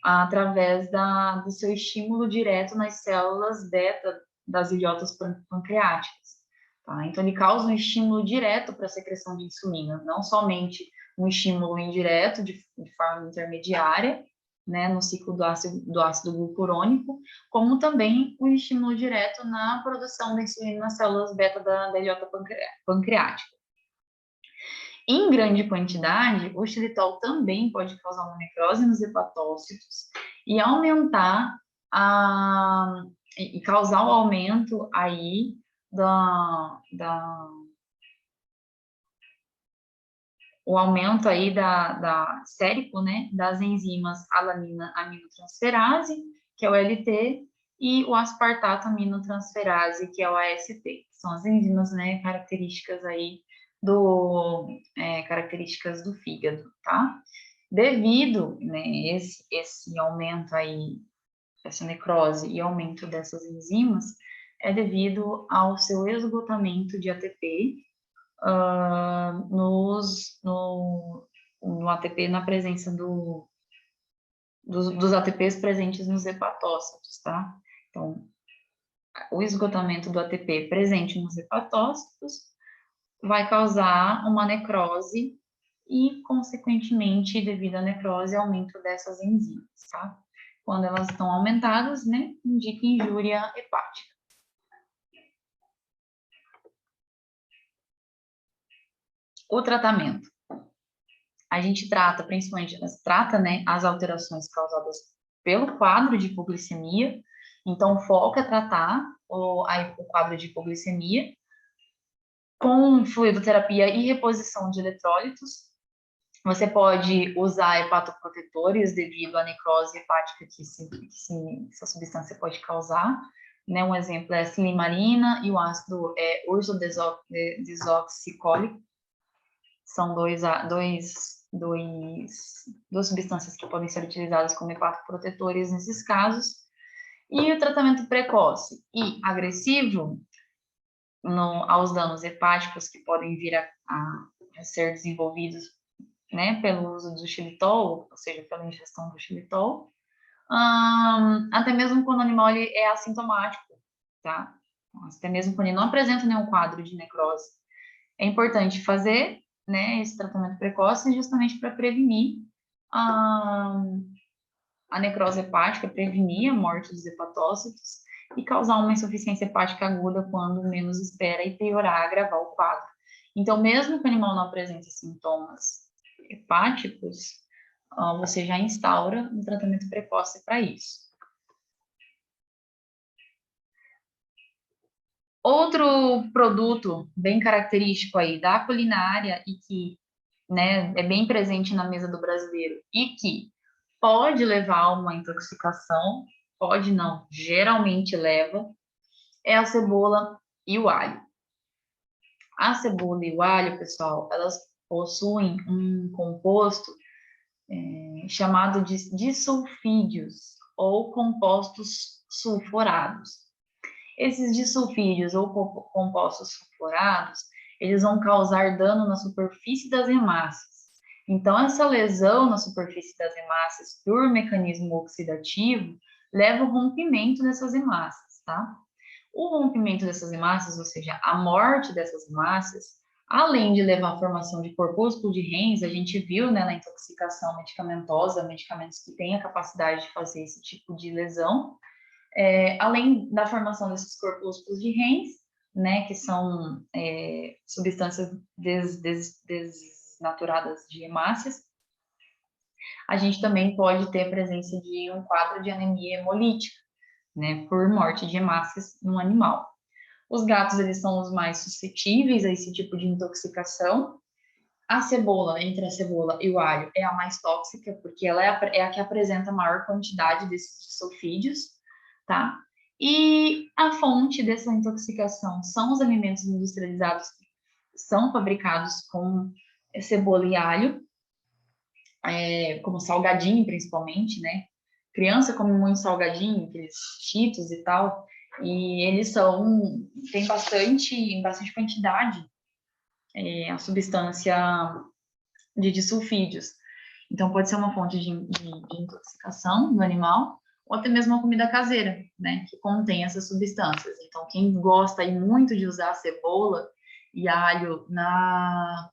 através do seu estímulo direto nas células beta das ilhotas pancreáticas. Tá? Então, ele causa um estímulo direto para a secreção de insulina, não somente um estímulo indireto, de forma intermediária, né, no ciclo do ácido glucurônico, como também um estímulo direto na produção da insulina nas células beta da ilhota pancreática. Em grande quantidade, o xilitol também pode causar uma necrose nos hepatócitos e aumentar e causar o aumento aí o aumento aí da sérico, né, das enzimas alanina aminotransferase, que é o LT, e o aspartato aminotransferase, que é o AST, que são as enzimas, né, características aí características do fígado, tá? Devido, né, esse aumento aí, essa necrose e aumento dessas enzimas, é devido ao seu esgotamento de ATP, no ATP na presença dos ATPs presentes nos hepatócitos, tá? Então, o esgotamento do ATP presente nos hepatócitos vai causar uma necrose e, consequentemente, devido à necrose, aumento dessas enzimas, tá? Quando elas estão aumentadas, né, indica injúria hepática. O tratamento. A gente trata, principalmente, né, as alterações causadas pelo quadro de hipoglicemia. Então, foca é tratar o quadro de hipoglicemia com fluidoterapia e reposição de eletrólitos. Você pode usar hepatoprotetores devido à necrose hepática que essa substância pode causar. Né? Um exemplo é a silimarina e o ácido ursodesoxicólico. São duas substâncias que podem ser utilizadas como hepatoprotetores nesses casos. E o tratamento precoce e agressivo aos danos hepáticos que podem vir a ser desenvolvidos, né, pelo uso do xilitol, ou seja, pela ingestão do xilitol, até mesmo quando o animal ele é assintomático, tá? Até mesmo quando ele não apresenta nenhum quadro de necrose. É importante fazer, né, esse tratamento precoce justamente para prevenir a necrose hepática, prevenir a morte dos hepatócitos e causar uma insuficiência hepática aguda quando menos espera e piorar, agravar o quadro. Então, mesmo que o animal não apresente sintomas hepáticos, você já instaura um tratamento precoce para isso. Outro produto bem característico aí da culinária e que, né, é bem presente na mesa do brasileiro e que pode levar a uma intoxicação, pode não, geralmente leva, é a cebola e o alho. A cebola e o alho, pessoal, elas possuem um composto chamado de disulfídeos ou compostos sulfurados. Esses disulfídeos ou compostos sulfurados, eles vão causar dano na superfície das hemácias. Então, essa lesão na superfície das hemácias por mecanismo oxidativo leva ao rompimento dessas hemácias, tá? O rompimento dessas hemácias, ou seja, a morte dessas hemácias, além de levar à formação de corpúsculo de Hens, a gente viu, né, na intoxicação medicamentosa, medicamentos que têm a capacidade de fazer esse tipo de lesão, além da formação desses corpúsculos de Hens, né, que são substâncias desnaturadas de hemácias, a gente também pode ter a presença de um quadro de anemia hemolítica, né, por morte de hemácias no animal. Os gatos, eles são os mais suscetíveis a esse tipo de intoxicação. A cebola, entre a cebola e o alho, é a mais tóxica, porque ela é a que apresenta a maior quantidade desses sulfídeos, tá? E a fonte dessa intoxicação são os alimentos industrializados que são fabricados com cebola e alho, como salgadinho, principalmente, né? Criança come muito salgadinho, aqueles Cheetos e tal, e eles tem bastante quantidade a substância de disulfídeos. Então, pode ser uma fonte de intoxicação do animal, ou até mesmo uma comida caseira, né, que contém essas substâncias. Então, quem gosta aí muito de usar cebola e alho na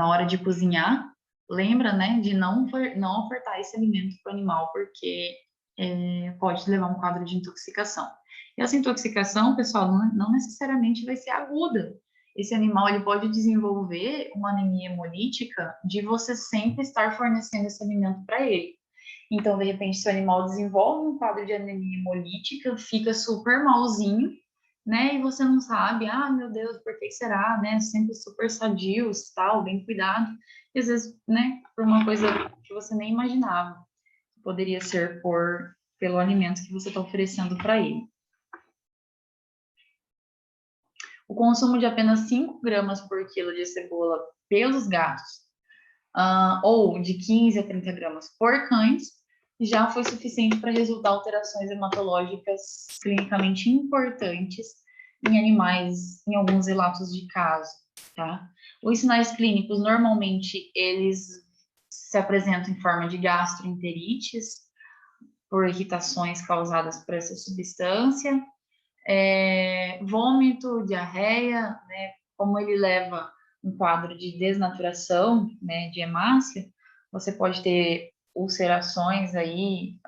hora de cozinhar, lembra, né, de não ofertar esse alimento para o animal, porque pode levar a um quadro de intoxicação. E essa intoxicação, pessoal, não necessariamente vai ser aguda. Esse animal ele pode desenvolver uma anemia hemolítica de você sempre estar fornecendo esse alimento para ele. Então, de repente, se o animal desenvolve um quadro de anemia hemolítica, fica super malzinho, né? E você não sabe, meu Deus, por que será, né? Sempre super sadios, tal, bem cuidado. E às vezes, né, por uma coisa que você nem imaginava, poderia ser pelo alimento que você está oferecendo para ele. O consumo de apenas 5 gramas por quilo de cebola pelos gatos, ou de 15 a 30 gramas por cães, já foi suficiente para resultar alterações hematológicas clinicamente importantes em animais, em alguns relatos de caso, tá? Os sinais clínicos, normalmente, eles se apresentam em forma de gastroenterites, por irritações causadas por essa substância, vômito, diarreia, né, como ele leva um quadro de desnaturação, né, de hemácia, você pode ter ulcerações aí,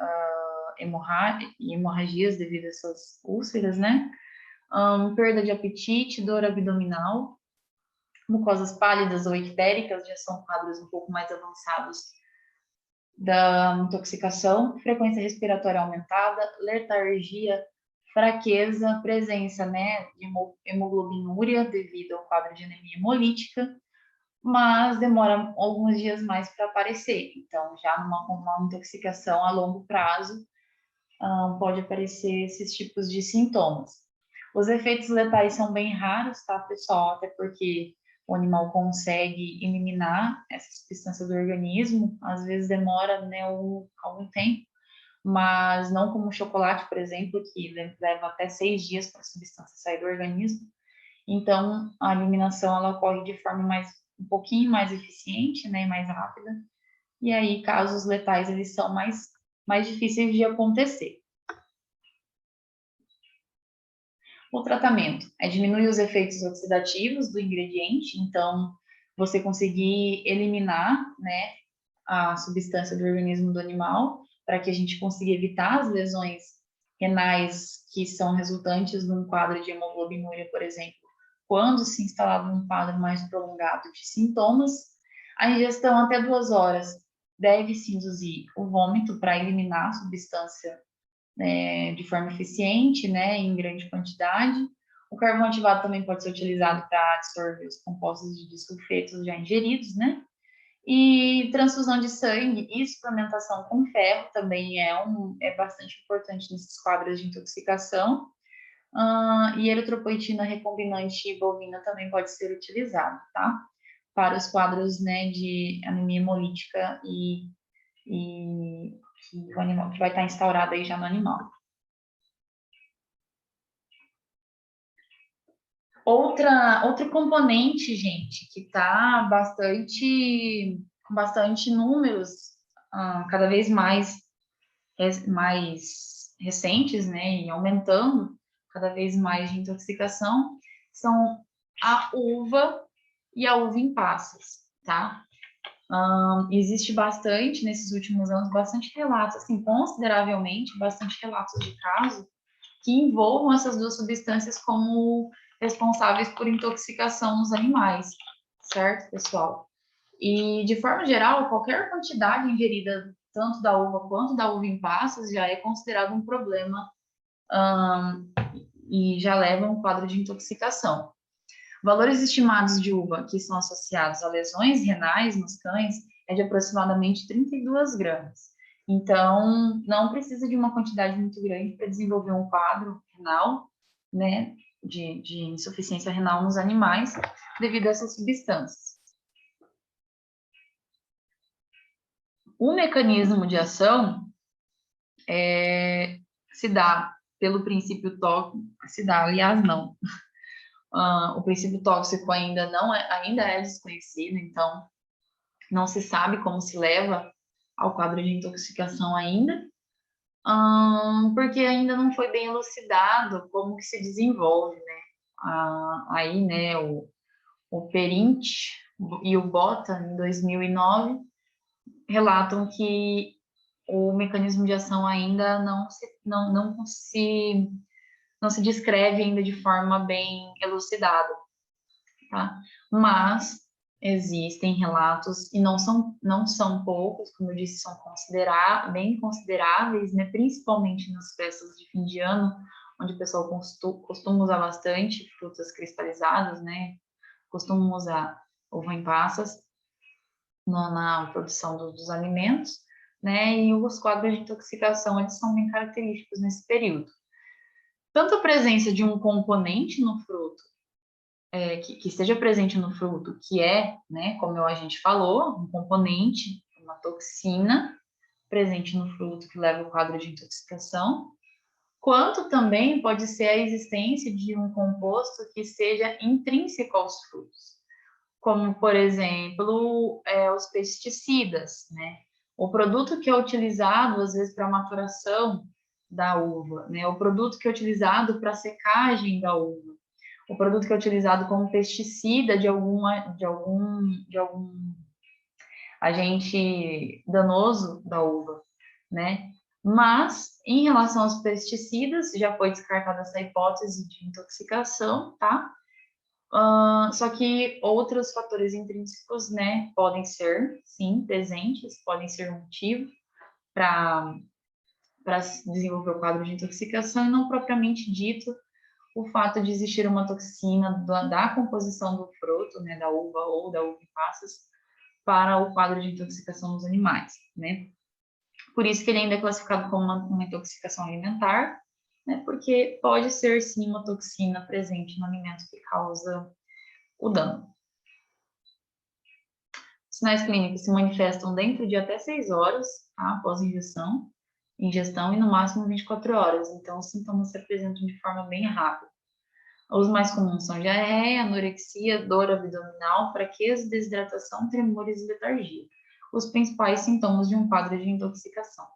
hemorragias devido a essas úlceras, né, perda de apetite, dor abdominal, mucosas pálidas ou ictéricas, já são quadros um pouco mais avançados da intoxicação, frequência respiratória aumentada, letargia, fraqueza, presença, né, de hemoglobinúria devido ao quadro de anemia hemolítica, mas demora alguns dias mais para aparecer. Então, já numa intoxicação a longo prazo, pode aparecer esses tipos de sintomas. Os efeitos letais são bem raros, tá, pessoal? Até porque o animal consegue eliminar essa substância do organismo, às vezes demora, né, algum tempo, mas não como o chocolate, por exemplo, que leva até 6 dias para a substância sair do organismo. Então, a eliminação ela ocorre de forma um pouquinho mais eficiente, né, mais rápida. E aí, casos letais, eles são mais difíceis de acontecer. O tratamento é diminuir os efeitos oxidativos do ingrediente, então você conseguir eliminar, né, a substância do organismo do animal, para que a gente consiga evitar as lesões renais que são resultantes de um quadro de hemoglobinúria, por exemplo, quando se instalar um quadro mais prolongado de sintomas. A ingestão até 2 horas deve-se induzir o vômito para eliminar a substância de forma eficiente, né, em grande quantidade. O carvão ativado também pode ser utilizado para absorver os compostos de disulfetos já ingeridos, né? E transfusão de sangue e suplementação com ferro também é bastante importante nesses quadros de intoxicação. E eritropoetina recombinante bovina também pode ser utilizado, tá? Para os quadros, né, de anemia hemolítica e que o animal que vai estar instaurado aí já no animal. Outro componente, gente, que está com bastante números, cada vez mais recentes, né, e aumentando cada vez mais de intoxicação, são a uva e a uva em passas, tá? Existe bastante, nesses últimos anos, bastante relatos, assim, consideravelmente, bastante relatos de casos que envolvam essas duas substâncias como responsáveis por intoxicação nos animais, certo, pessoal? E, de forma geral, qualquer quantidade ingerida, tanto da uva quanto da uva em passas, já é considerado um problema e já leva a um quadro de intoxicação. Valores estimados de uva que são associados a lesões renais nos cães é de aproximadamente 32 gramas. Então, não precisa de uma quantidade muito grande para desenvolver um quadro renal, né, de insuficiência renal nos animais, devido a essas substâncias. O mecanismo de ação se dá pelo princípio tóxico, aliás, não. O princípio tóxico ainda é desconhecido, então não se sabe como se leva ao quadro de intoxicação ainda, porque ainda não foi bem elucidado como que se desenvolve, né? Aí, né, o Perint e o Botta, em 2009, relatam que o mecanismo de ação ainda não se descreve ainda de forma bem elucidada, tá? Mas existem relatos, e não são poucos, como eu disse, são bem consideráveis, né? Principalmente nas festas de fim de ano, onde o pessoal costuma usar bastante frutas cristalizadas, né? Costumam usar uva em passas na produção dos alimentos, né? E os quadros de intoxicação, eles são bem característicos nesse período. Tanto a presença de um componente no fruto, que esteja presente no fruto, que né, como a gente falou, um componente, uma toxina presente no fruto que leva ao quadro de intoxicação, quanto também pode ser a existência de um composto que seja intrínseco aos frutos. como, por exemplo, os pesticidas, né? O produto que é utilizado, às vezes, para maturação da uva, né? O produto que é utilizado para secagem da uva, o produto que é utilizado como pesticida de algum agente danoso da uva, né? Mas, em relação aos pesticidas, já foi descartada essa hipótese de intoxicação, tá? Só que outros fatores intrínsecos, né, podem ser, sim, presentes, podem ser um motivo para desenvolver o quadro de intoxicação e não propriamente dito o fato de existir uma toxina da composição do fruto, né, da uva ou da uva em passas, para o quadro de intoxicação dos animais, né? Por isso que ele ainda é classificado como uma intoxicação alimentar, né, porque pode ser, sim, uma toxina presente no alimento que causa o dano. Os sinais clínicos se manifestam dentro de até 6 horas, tá, após ingestão e no máximo 24 horas. Então, os sintomas se apresentam de forma bem rápida. Os mais comuns são diarreia, anorexia, dor abdominal, fraqueza, desidratação, tremores e letargia. Os principais sintomas de um quadro de intoxicação,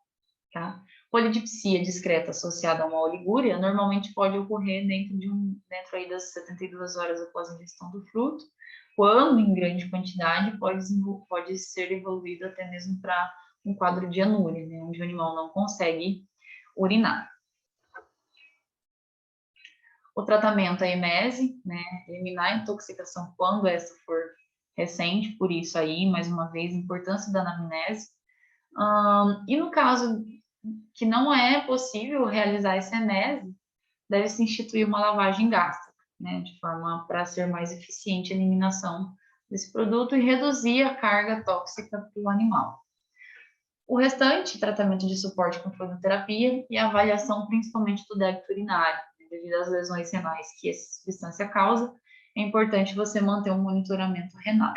tá? Polidipsia discreta associada a uma oligúria normalmente pode ocorrer dentro aí das 72 horas após a ingestão do fruto, quando em grande quantidade pode ser evoluído até mesmo para um quadro de anúria, né, onde o animal não consegue urinar. O tratamento é emese, né, eliminar a intoxicação quando essa for recente, por isso aí, mais uma vez, a importância da anamnese. E no caso que não é possível realizar essa emese, deve-se instituir uma lavagem gástrica, né, de forma para ser mais eficiente a eliminação desse produto e reduzir a carga tóxica para o animal. O restante, tratamento de suporte com fluidoterapia e avaliação principalmente do débito urinário, né, devido às lesões renais que essa substância causa, é importante você manter um monitoramento renal.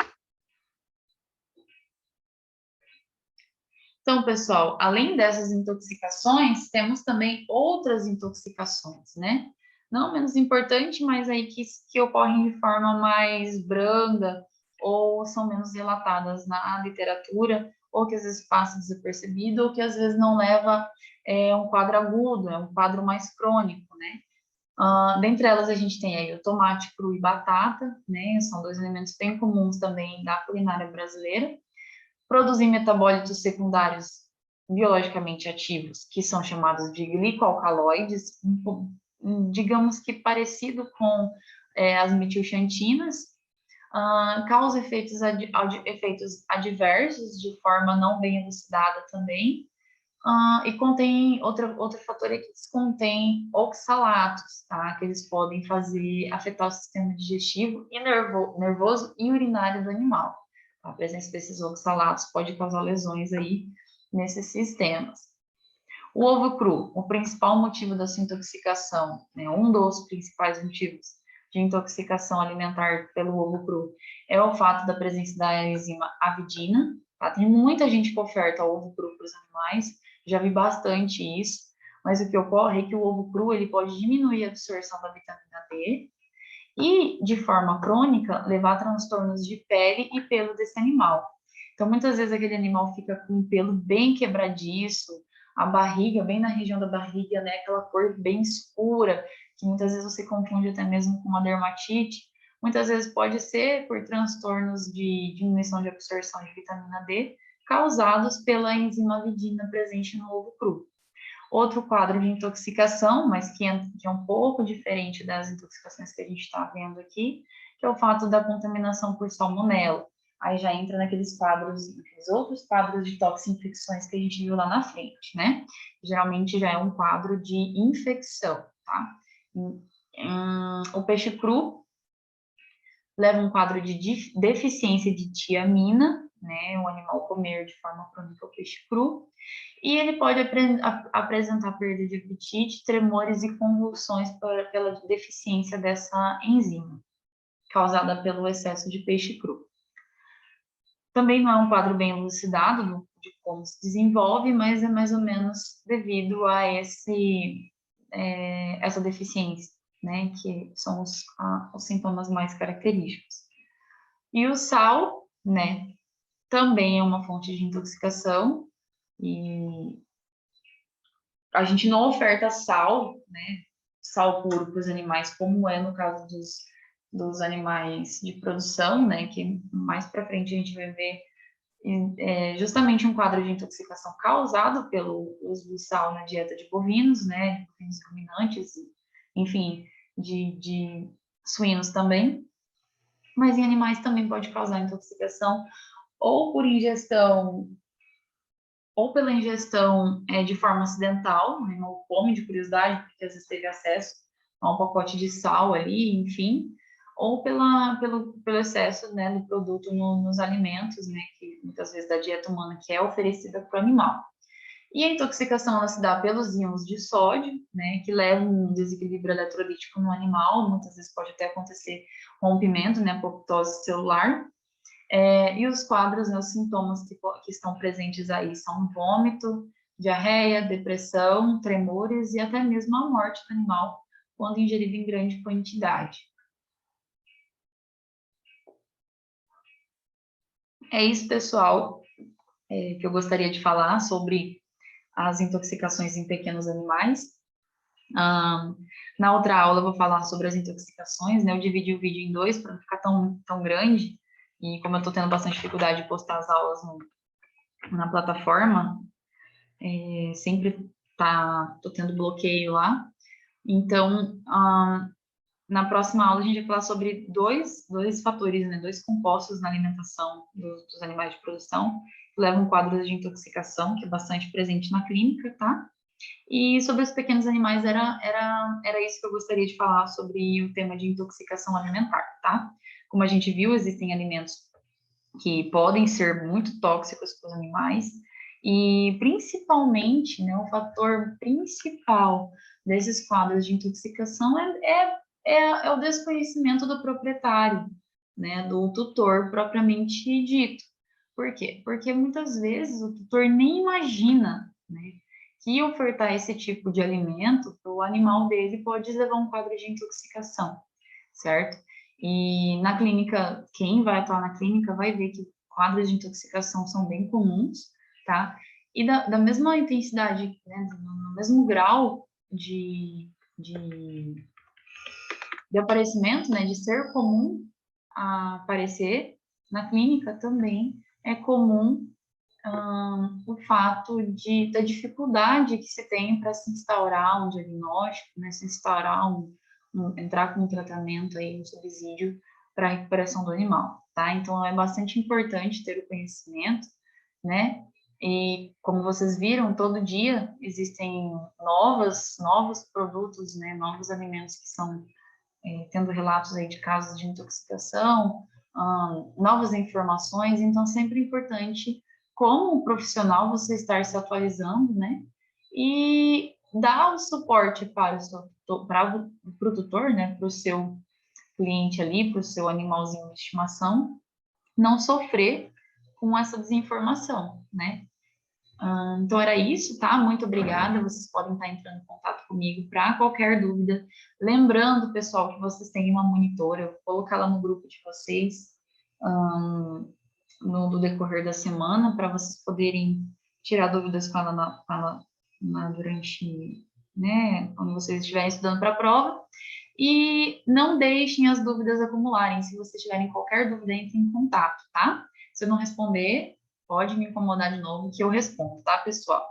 Então, pessoal, além dessas intoxicações, temos também outras intoxicações, né? Não menos importante, mas aí que ocorrem de forma mais branda ou são menos relatadas na literatura, ou que às vezes passa desapercebido, ou que às vezes não leva um quadro agudo, é um quadro mais crônico, né? Dentre elas a gente tem aí o tomate cru e batata, né? São dois elementos bem comuns também da culinária brasileira. Produzem metabólitos secundários biologicamente ativos, que são chamados de glicoalcaloides, digamos que parecido com as metilxantinas, causa efeitos adversos de forma não bem elucidada também, e contém, outro fator é que eles contêm oxalatos, tá? Que eles podem afetar o sistema digestivo e nervoso e urinário do animal. A presença desses oxalatos pode causar lesões aí nesses sistemas. O ovo cru, o principal motivo da sua intoxicação, né, um dos principais motivos de intoxicação alimentar pelo ovo cru é o fato da presença da enzima avidina, tá? Tem muita gente que oferta ovo cru para os animais, já vi bastante isso, mas o que ocorre é que o ovo cru ele pode diminuir a absorção da vitamina D e, de forma crônica, levar a transtornos de pele e pelo desse animal. Então, muitas vezes aquele animal fica com o pelo bem quebradiço, a barriga, bem na região da barriga, né, aquela cor bem escura, que muitas vezes você confunde até mesmo com uma dermatite. Muitas vezes pode ser por transtornos de diminuição de absorção de vitamina D, causados pela enzima avidina presente no ovo cru. Outro quadro de intoxicação, mas que é um pouco diferente das intoxicações que a gente está vendo aqui, que é o fato da contaminação por salmonela. Aí já entra naqueles outros quadros de toxinfecções que a gente viu lá na frente, né? Geralmente já é um quadro de infecção, tá? O peixe cru leva um quadro de deficiência de tiamina, né? O animal comer de forma crônica o peixe cru. E ele pode apresentar perda de apetite, tremores e convulsões pela deficiência dessa enzima, causada pelo excesso de peixe cru. Também não é um quadro bem elucidado de como se desenvolve, mas é mais ou menos devido a essa deficiência, né, que são os sintomas mais característicos. E o sal, né, também é uma fonte de intoxicação, e a gente não oferta sal, né, sal puro para os animais, como é no caso dos animais de produção, né, que mais para frente a gente vai ver justamente um quadro de intoxicação causado pelo uso do sal na dieta de bovinos, né, bovinos ruminantes, enfim, de suínos também, mas em animais também pode causar intoxicação ou por ingestão ou pela ingestão de forma acidental, o animal come de curiosidade, porque às vezes teve acesso a um pacote de sal ali, enfim, ou pelo excesso, né, do produto nos alimentos, né, que muitas vezes da dieta humana que é oferecida para o animal. E a intoxicação ela se dá pelos íons de sódio, né, que levam um desequilíbrio eletrolítico no animal, muitas vezes pode até acontecer rompimento, né, apoptose celular, e os quadros, né, os sintomas que estão presentes aí são vômito, diarreia, depressão, tremores e até mesmo a morte do animal quando ingerido em grande quantidade. É isso, pessoal, que eu gostaria de falar sobre as intoxicações em pequenos animais. Na outra aula eu vou falar sobre as intoxicações, né? Eu dividi o vídeo em dois para não ficar tão grande, e como eu estou tendo bastante dificuldade de postar as aulas na plataforma, sempre tô tendo bloqueio lá. Então, na próxima aula a gente vai falar sobre dois fatores, né, dois compostos na alimentação dos animais de produção que levam quadros de intoxicação, que é bastante presente na clínica, tá? E sobre os pequenos animais era isso que eu gostaria de falar sobre o tema de intoxicação alimentar, tá? Como a gente viu, existem alimentos que podem ser muito tóxicos para os animais, e principalmente, né, o fator principal desses quadros de intoxicação é o desconhecimento do proprietário, né, do tutor propriamente dito. Por quê? Porque muitas vezes o tutor nem imagina, né, que ofertar esse tipo de alimento para o animal dele pode levar a um quadro de intoxicação, certo? E na clínica, quem vai atuar na clínica vai ver que quadros de intoxicação são bem comuns, tá? E da mesma intensidade, né, no mesmo grau de, de aparecimento, né, de ser comum aparecer, na clínica também é comum o fato da dificuldade que se tem para se instaurar um diagnóstico, né, se instaurar entrar com um tratamento aí, um subsídio para a recuperação do animal, tá? Então, é bastante importante ter o conhecimento, né? E, como vocês viram, todo dia existem novos produtos, né, novos alimentos que são tendo relatos aí de casos de intoxicação, novas informações, então sempre é importante, como profissional, você estar se atualizando, né? E dar o suporte para o tutor, né? Para o seu cliente ali, para o seu animalzinho de estimação, não sofrer com essa desinformação, né? Então era isso, tá? Muito obrigada. Vocês podem estar entrando em contato comigo para qualquer dúvida. Lembrando, pessoal, que vocês têm uma monitora, eu vou colocar lá no grupo de vocês no decorrer da semana para vocês poderem tirar dúvidas com ela durante, né, quando vocês estiverem estudando para a prova. E não deixem as dúvidas acumularem. Se vocês tiverem qualquer dúvida, entre em contato, tá? Se eu não responder, pode me incomodar de novo que eu respondo, tá, pessoal?